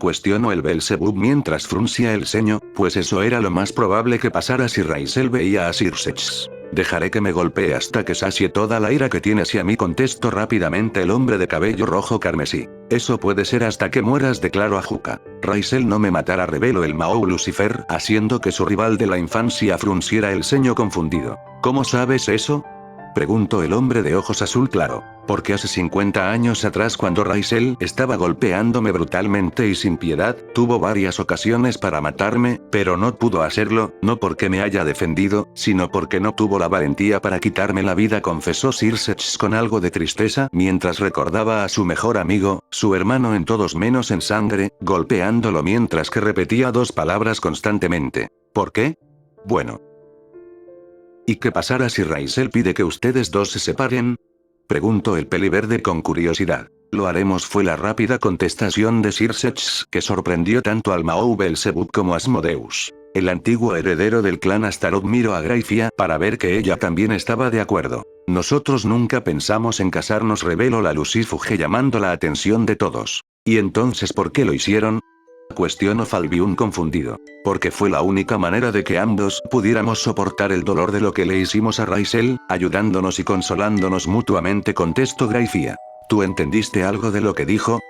cuestionó el Belzebub mientras fruncía el ceño, pues eso era lo más probable que pasara si Raisel veía a Circe. Dejaré que me golpee hasta que sacie toda la ira que tiene hacia mí, contestó rápidamente el hombre de cabello rojo carmesí. Eso puede ser hasta que mueras, declaró Ajuka. Raisel no me matará, reveló el Mahou Lucifer, haciendo que su rival de la infancia frunciera el ceño confundido. ¿Cómo sabes eso?, preguntó el hombre de ojos azul claro. Porque hace 50 años atrás, cuando Raisel estaba golpeándome brutalmente y sin piedad, tuvo varias ocasiones para matarme, pero no pudo hacerlo, no porque me haya defendido, sino porque no tuvo la valentía para quitarme la vida, confesó Circe con algo de tristeza mientras recordaba a su mejor amigo, su hermano en todos menos en sangre, golpeándolo mientras que repetía 2 palabras constantemente. ¿Por qué? Bueno. ¿Y qué pasará si Raisel pide que ustedes 2 se separen?, preguntó el peliverde con curiosidad. Lo haremos, fue la rápida contestación de Sir Setch, que sorprendió tanto al Mahou Belzebub como a Asmodeus. El antiguo heredero del clan Astaroth miró a Grayfia para ver que ella también estaba de acuerdo. Nosotros nunca pensamos en casarnos, reveló la Lucifuge llamando la atención de todos. ¿Y entonces por qué lo hicieron? Cuestionó Falbium confundido. Porque fue la única manera de que ambos pudiéramos soportar el dolor de lo que le hicimos a Raisel, ayudándonos y consolándonos mutuamente, contestó Grayfia. ¿Tú entendiste algo de lo que dijo?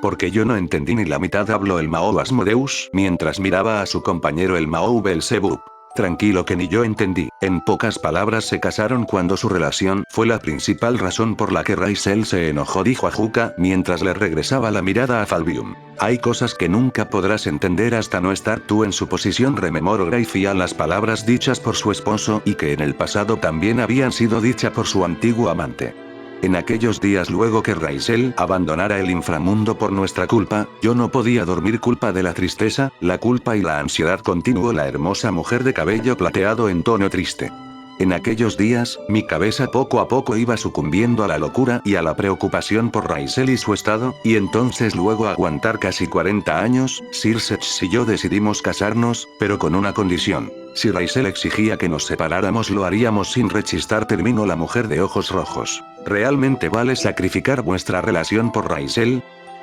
Porque yo no entendí ni la mitad, habló el Mahou Asmodeus mientras miraba a su compañero el Mahou Belzebub. Tranquilo que ni yo entendí. En pocas palabras, se casaron cuando su relación fue la principal razón por la que Raisel se enojó, dijo Ajuka mientras le regresaba la mirada a Falbium. Hay cosas que nunca podrás entender hasta no estar tú en su posición, rememoró Grayfia las palabras dichas por su esposo y que en el pasado también habían sido dichas por su antiguo amante. En aquellos días, luego que Raisel abandonara el inframundo por nuestra culpa, yo no podía dormir, culpa de la tristeza, la culpa y la ansiedad, continuó la hermosa mujer de cabello plateado en tono triste. En aquellos días, mi cabeza poco a poco iba sucumbiendo a la locura y a la preocupación por Raisel y su estado, y entonces, luego aguantar casi 40 años, Sir Setch y yo decidimos casarnos, pero con una condición. Si Raisel exigía que nos separáramos, lo haríamos sin rechistar, terminó la mujer de ojos rojos. ¿Realmente vale sacrificar vuestra relación por Raisel?,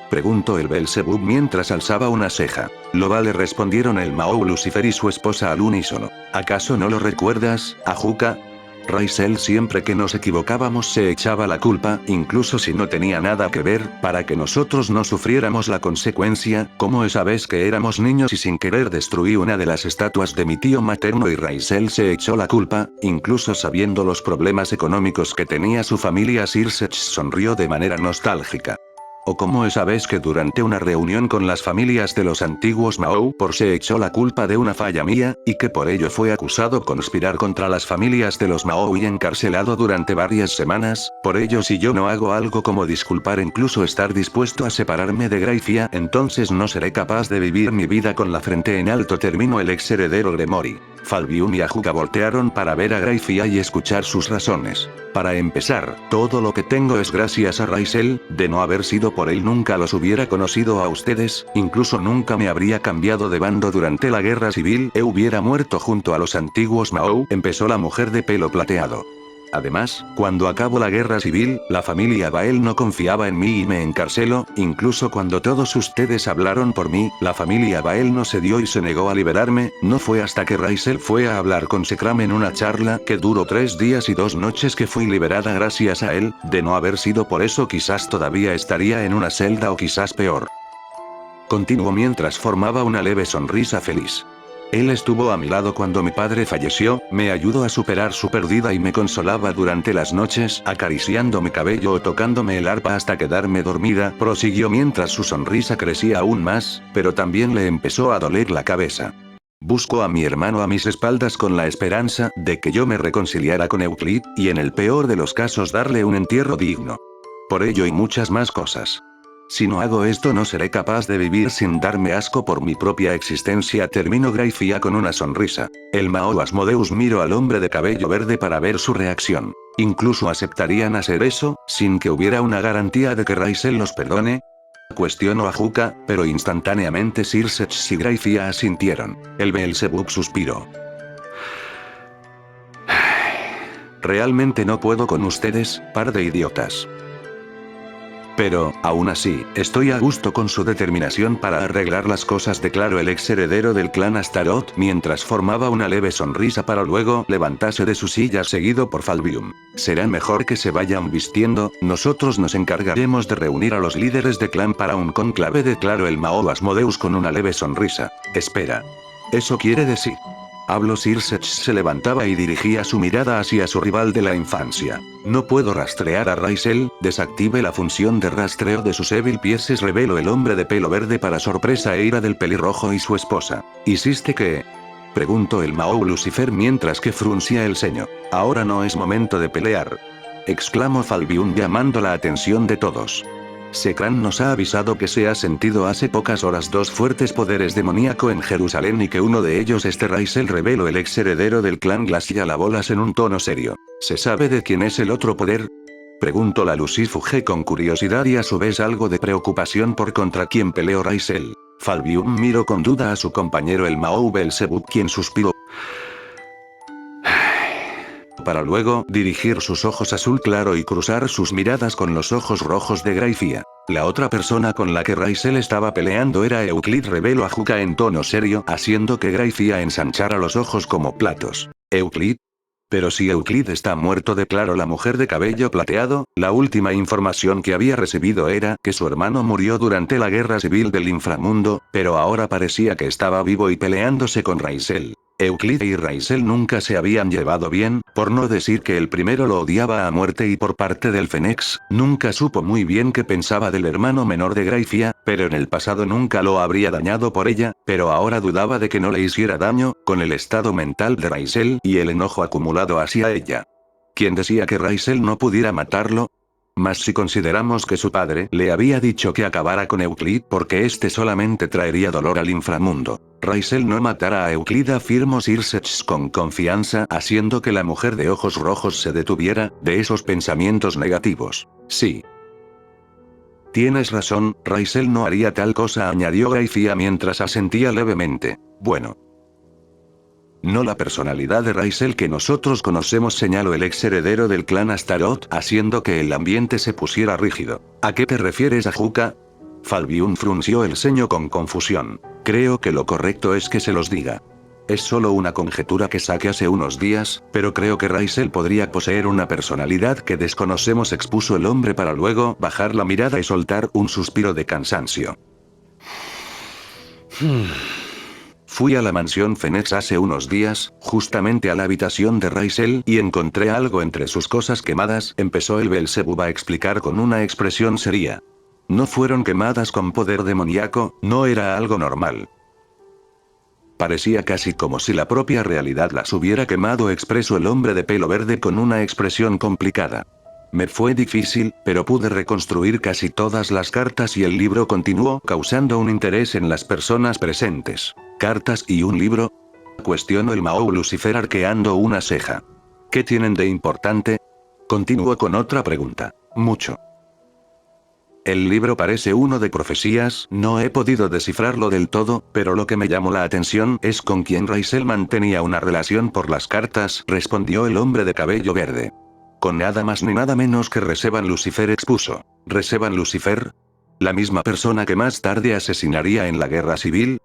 preguntó el Belzebub mientras alzaba una ceja. Lo vale, respondieron el Mahou Lucifer y su esposa al unísono. ¿Acaso no lo recuerdas, Ajuka? Raisel siempre que nos equivocábamos se echaba la culpa, incluso si no tenía nada que ver, para que nosotros no sufriéramos la consecuencia, como esa vez que éramos niños y sin querer destruí una de las estatuas de mi tío materno y Raisel se echó la culpa, incluso sabiendo los problemas económicos que tenía su familia. Sir Setch sonrió de manera nostálgica. O como esa vez que durante una reunión con las familias de los antiguos Mahou se echó la culpa de una falla mía, y que por ello fue acusado de conspirar contra las familias de los Mahou y encarcelado durante varias semanas. Por ello, si yo no hago algo como disculpar, incluso estar dispuesto a separarme de Grayfia, entonces no seré capaz de vivir mi vida con la frente en alto, terminó el ex heredero Gremori. Falbium y Ajuka voltearon para ver a Grayfia y escuchar sus razones. Para empezar, todo lo que tengo es gracias a Raisel, de no haber sido por él nunca los hubiera conocido a ustedes, incluso nunca me habría cambiado de bando durante la guerra civil, hubiera muerto junto a los antiguos Mahou, empezó la mujer de pelo plateado. Además, cuando acabó la guerra civil, la familia Bael no confiaba en mí y me encarceló, incluso cuando todos ustedes hablaron por mí, la familia Bael no cedió y se negó a liberarme. No fue hasta que Raisel fue a hablar con Sekram en una charla que duró 3 días y 2 noches que fui liberada gracias a él. De no haber sido por eso, quizás todavía estaría en una celda o quizás peor. Continuó mientras formaba una leve sonrisa feliz. Él estuvo a mi lado cuando mi padre falleció, me ayudó a superar su pérdida y me consolaba durante las noches, acariciando mi cabello o tocándome el arpa hasta quedarme dormida, prosiguió mientras su sonrisa crecía aún más, pero también le empezó a doler la cabeza. Busco a mi hermano a mis espaldas con la esperanza de que yo me reconciliara con Euclid, y en el peor de los casos darle un entierro digno. Por ello y muchas más cosas. Si no hago esto, no seré capaz de vivir sin darme asco por mi propia existencia, terminó Grayfia con una sonrisa. El Mahou Asmodeus miró al hombre de cabello verde para ver su reacción. ¿Incluso aceptarían hacer eso, sin que hubiera una garantía de que Raisel los perdone? Cuestionó Ajuka, pero instantáneamente Sir Setch y Grayfia asintieron. El Belzebub suspiró. Realmente no puedo con ustedes, par de idiotas. Pero, aún así, estoy a gusto con su determinación para arreglar las cosas, declaró el ex heredero del clan Astaroth mientras formaba una leve sonrisa para luego levantarse de su silla seguido por Falbium. Será mejor que se vayan vistiendo, nosotros nos encargaremos de reunir a los líderes de clan para un conclave, declaró el Mahou Asmodeus con una leve sonrisa. Espera. ¿Eso quiere decir? Habló. Sir Setch se levantaba y dirigía su mirada hacia su rival de la infancia. No puedo rastrear a Raisel, desactive la función de rastreo de sus Evil Pieces, reveló el hombre de pelo verde para sorpresa e ira del pelirrojo y su esposa. ¿Hiciste qué?, preguntó el Mahou Lucifer mientras que fruncía el ceño. Ahora no es momento de pelear, exclamó Falbium llamando la atención de todos. Sekram nos ha avisado que se ha sentido hace pocas horas 2 fuertes poderes demoníaco en Jerusalén y que uno de ellos es Raisel, reveló el ex heredero del clan Glacial a bolas en un tono serio. ¿Se sabe de quién es el otro poder?, Preguntó la Lucifugé con curiosidad y a su vez algo de preocupación por contra quién peleó Raisel. Falbium miró con duda a su compañero el Mahou Belzebub, quien suspiró para luego dirigir sus ojos azul claro y cruzar sus miradas con los ojos rojos de Graifia. La otra persona con la que Raisel estaba peleando era Euclid, reveló a Juca en tono serio, haciendo que Graifia ensanchara los ojos como platos. ¿Euclid? Pero si Euclid está muerto, declaró la mujer de cabello plateado. La última información que había recibido era que su hermano murió durante la guerra civil del inframundo, pero ahora parecía que estaba vivo y peleándose con Raisel. Euclid y Raisel nunca se habían llevado bien, por no decir que el primero lo odiaba a muerte, y por parte del Fenix, nunca supo muy bien qué pensaba del hermano menor de Graifia, pero en el pasado nunca lo habría dañado por ella, pero ahora dudaba de que no le hiciera daño, con el estado mental de Raisel y el enojo acumulado hacia ella. ¿Quién decía que Raisel no pudiera matarlo? Mas si consideramos que su padre le había dicho que acabara con Euclid porque este solamente traería dolor al inframundo. Raisel no matará a Euclid, afirmó Sirsech con confianza, haciendo que la mujer de ojos rojos se detuviera de esos pensamientos negativos. Sí. Tienes razón, Raisel no haría tal cosa, añadió Graifia mientras asentía levemente. Bueno. No la personalidad de Raisel que nosotros conocemos, señaló el ex heredero del clan Astaroth, haciendo que el ambiente se pusiera rígido. ¿A qué te refieres, Ajuka? Falbium frunció el ceño con confusión. Creo que lo correcto es que se los diga. Es solo una conjetura que saqué hace unos días, pero creo que Raisel podría poseer una personalidad que desconocemos, expuso el hombre para luego bajar la mirada y soltar un suspiro de cansancio. Fui a la mansión Fenix hace unos días, justamente a la habitación de Raisel, y encontré algo entre sus cosas quemadas, empezó el Belzebub a explicar con una expresión seria. No fueron quemadas con poder demoníaco, no era algo normal. Parecía casi como si la propia realidad las hubiera quemado, expresó el hombre de pelo verde con una expresión complicada. Me fue difícil, pero pude reconstruir casi todas las cartas y el libro continuó, causando un interés en las personas presentes. ¿Cartas y un libro? Cuestionó el Mahou Lucifer arqueando una ceja. ¿Qué tienen de importante? Continuó con otra pregunta. Mucho. El libro parece uno de profecías, no he podido descifrarlo del todo, pero lo que me llamó la atención es con quien Raisel mantenía una relación por las cartas, respondió el hombre de cabello verde. Con nada más ni nada menos que Reseban Lucifer, expuso. ¿Reseban Lucifer? ¿La misma persona que más tarde asesinaría en la guerra civil?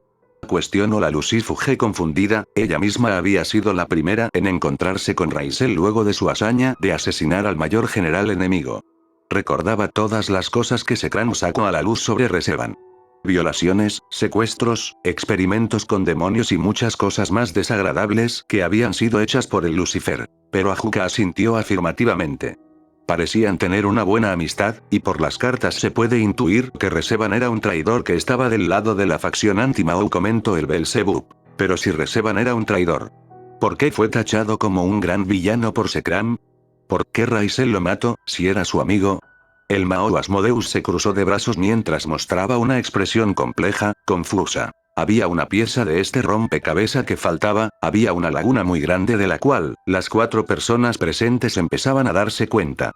Cuestionó la Lucifugé confundida, ella misma había sido la primera en encontrarse con Raisel luego de su hazaña de asesinar al mayor general enemigo. Recordaba todas las cosas que Sekran sacó a la luz sobre Reseban. Violaciones, secuestros, experimentos con demonios y muchas cosas más desagradables que habían sido hechas por el Lucifer. Pero Ajuka asintió afirmativamente. Parecían tener una buena amistad, y por las cartas se puede intuir que Reseban era un traidor que estaba del lado de la facción anti-Mahou, comentó el Belzebub. Pero si Reseban era un traidor, ¿por qué fue tachado como un gran villano por Sekran? ¿Por qué Raisel lo mató, si era su amigo? El Mahou Asmodeus se cruzó de brazos mientras mostraba una expresión compleja, confusa. Había una pieza de este rompecabezas que faltaba, había una laguna muy grande de la cual, las 4 personas presentes empezaban a darse cuenta.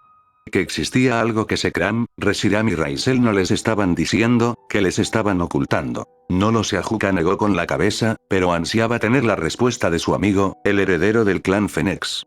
Que existía algo que Sekran, Reshiram y Raisel no les estaban diciendo, que les estaban ocultando. No lo sé, Ajuka negó con la cabeza, pero ansiaba tener la respuesta de su amigo, el heredero del clan Fenix.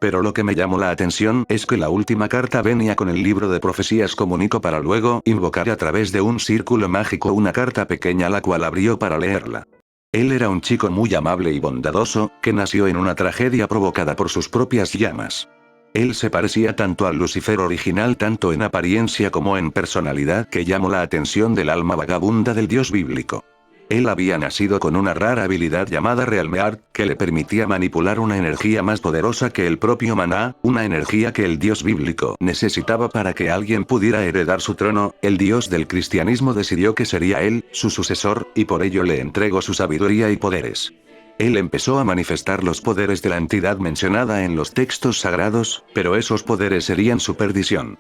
Pero lo que me llamó la atención es que la última carta venía con el libro de profecías, comunicó para luego invocar a través de un círculo mágico una carta pequeña la cual abrió para leerla. Él era un chico muy amable y bondadoso, que nació en una tragedia provocada por sus propias llamas. Él se parecía tanto al Lucifer original, tanto en apariencia como en personalidad, que llamó la atención del alma vagabunda del dios bíblico. Él había nacido con una rara habilidad llamada Realmeart, que le permitía manipular una energía más poderosa que el propio maná, una energía que el dios bíblico necesitaba para que alguien pudiera heredar su trono. El dios del cristianismo decidió que sería él, su sucesor, y por ello le entregó su sabiduría y poderes. Él empezó a manifestar los poderes de la entidad mencionada en los textos sagrados, pero esos poderes serían su perdición.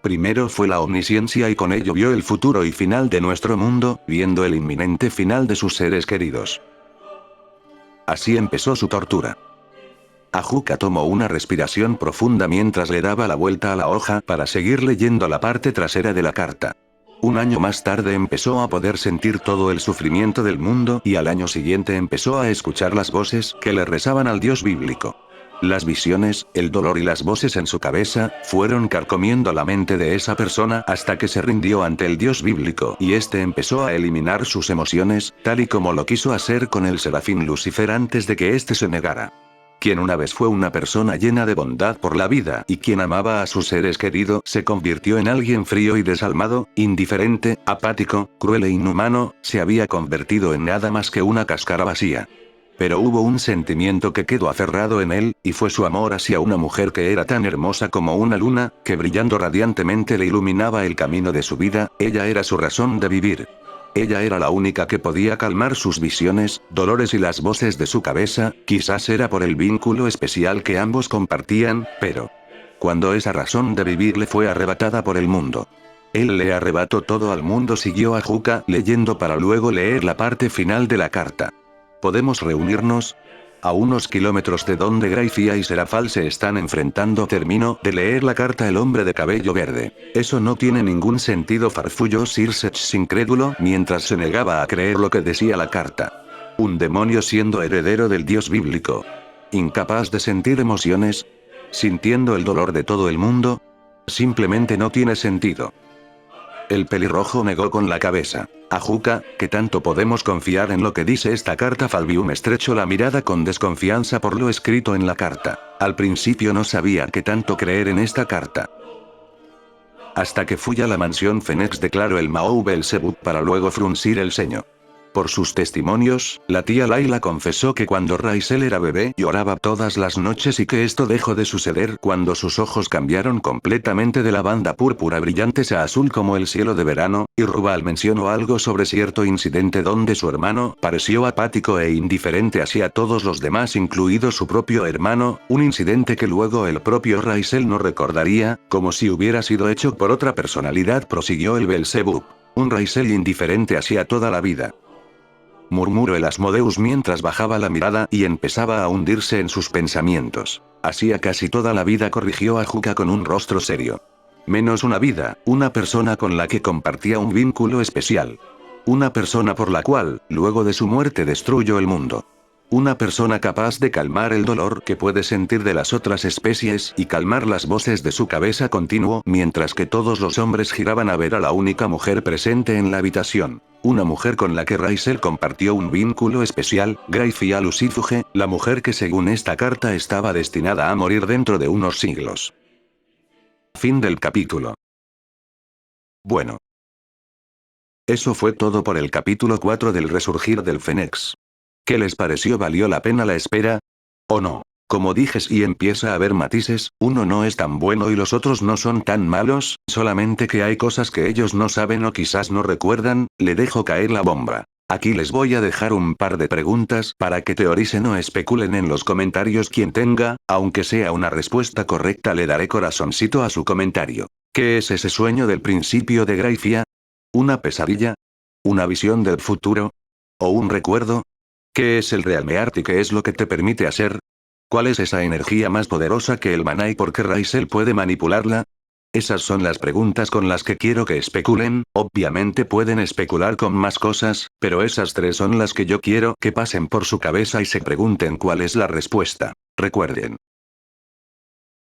Primero fue la omnisciencia y con ello vio el futuro y final de nuestro mundo, viendo el inminente final de sus seres queridos. Así empezó su tortura. Ajuka tomó una respiración profunda mientras le daba la vuelta a la hoja para seguir leyendo la parte trasera de la carta. Un año más tarde empezó a poder sentir todo el sufrimiento del mundo y al año siguiente empezó a escuchar las voces que le rezaban al dios bíblico. Las visiones, el dolor y las voces en su cabeza, fueron carcomiendo la mente de esa persona hasta que se rindió ante el dios bíblico y este empezó a eliminar sus emociones, tal y como lo quiso hacer con el serafín Lucifer antes de que éste se negara. Quien una vez fue una persona llena de bondad por la vida y quien amaba a sus seres queridos se convirtió en alguien frío y desalmado, indiferente, apático, cruel e inhumano, se había convertido en nada más que una cáscara vacía. Pero hubo un sentimiento que quedó aferrado en él, y fue su amor hacia una mujer que era tan hermosa como una luna, que brillando radiantemente le iluminaba el camino de su vida. Ella era su razón de vivir. Ella era la única que podía calmar sus visiones, dolores y las voces de su cabeza, quizás era por el vínculo especial que ambos compartían, pero cuando esa razón de vivir le fue arrebatada por el mundo. Él le arrebató todo al mundo, siguió Ajuka leyendo para luego leer la parte final de la carta. ¿Podemos reunirnos? A unos kilómetros de donde Gracia y Serafal se están enfrentando. Terminó de leer la carta el hombre de cabello verde. Eso no tiene ningún sentido, farfulló Sir Sech incrédulo mientras se negaba a creer lo que decía la carta. Un demonio siendo heredero del dios bíblico. Incapaz de sentir emociones. Sintiendo el dolor de todo el mundo. Simplemente no tiene sentido. El pelirrojo negó con la cabeza. Ajuka, ¿qué tanto podemos confiar en lo que dice esta carta? Falbium estrechó la mirada con desconfianza por lo escrito en la carta. Al principio no sabía qué tanto creer en esta carta. Hasta que fui a la mansión Fenex, declaró el Mahou Belzebub para luego fruncir el ceño. Por sus testimonios, la tía Layla confesó que cuando Raisel era bebé lloraba todas las noches y que esto dejó de suceder cuando sus ojos cambiaron completamente de la banda púrpura brillantes a azul como el cielo de verano, y Rubal mencionó algo sobre cierto incidente donde su hermano pareció apático e indiferente hacia todos los demás, incluido su propio hermano, un incidente que luego el propio Raisel no recordaría, como si hubiera sido hecho por otra personalidad, prosiguió el Belzebub. Un Raisel indiferente hacia toda la vida. Murmuró el Asmodeus mientras bajaba la mirada y empezaba a hundirse en sus pensamientos. Hacía casi toda la vida, corrigió Ajuka con un rostro serio. Menos una vida, una persona con la que compartía un vínculo especial. Una persona por la cual, luego de su muerte, destruyó el mundo. Una persona capaz de calmar el dolor que puede sentir de las otras especies y calmar las voces de su cabeza continuó mientras que todos los hombres giraban a ver a la única mujer presente en la habitación. Una mujer con la que Raisel compartió un vínculo especial, Gracia Lucifuge, la mujer que según esta carta estaba destinada a morir dentro de unos siglos. Fin del capítulo. Bueno. Eso fue todo por el capítulo 4 del Resurgir del Fénix. ¿Qué les pareció? ¿Valió la pena la espera? ¿O no? Como dije, si empieza a haber matices, uno no es tan bueno y los otros no son tan malos, solamente que hay cosas que ellos no saben o quizás no recuerdan. Le dejo caer la bomba. Aquí les voy a dejar un par de preguntas para que teoricen o especulen en los comentarios. Quien tenga, aunque sea una respuesta correcta, le daré corazoncito a su comentario. ¿Qué es ese sueño del principio de Gracia? ¿Una pesadilla? ¿Una visión del futuro? ¿O un recuerdo? ¿Qué es el Realmeart y qué es lo que te permite hacer? ¿Cuál es esa energía más poderosa que el maná y por qué Raisel puede manipularla? Esas son las preguntas con las que quiero que especulen. Obviamente pueden especular con más cosas, pero esas tres son las que yo quiero que pasen por su cabeza y se pregunten cuál es la respuesta. Recuerden.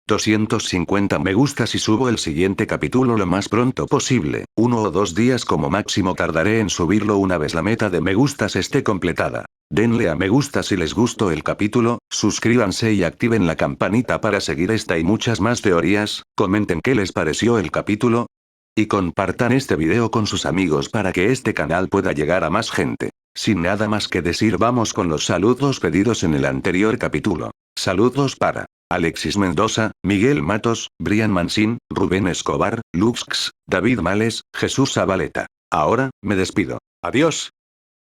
250 me gustas y subo el siguiente capítulo lo más pronto posible. 1 o 2 días como máximo tardaré en subirlo una vez la meta de me gustas esté completada. Denle a me gusta si les gustó el capítulo, suscríbanse y activen la campanita para seguir esta y muchas más teorías, comenten qué les pareció el capítulo y compartan este video con sus amigos para que este canal pueda llegar a más gente. Sin nada más que decir, vamos con los saludos pedidos en el anterior capítulo. Saludos para Alexis Mendoza, Miguel Matos, Brian Mansín, Rubén Escobar, Luxx, David Males, Jesús Zabaleta. Ahora, me despido. Adiós.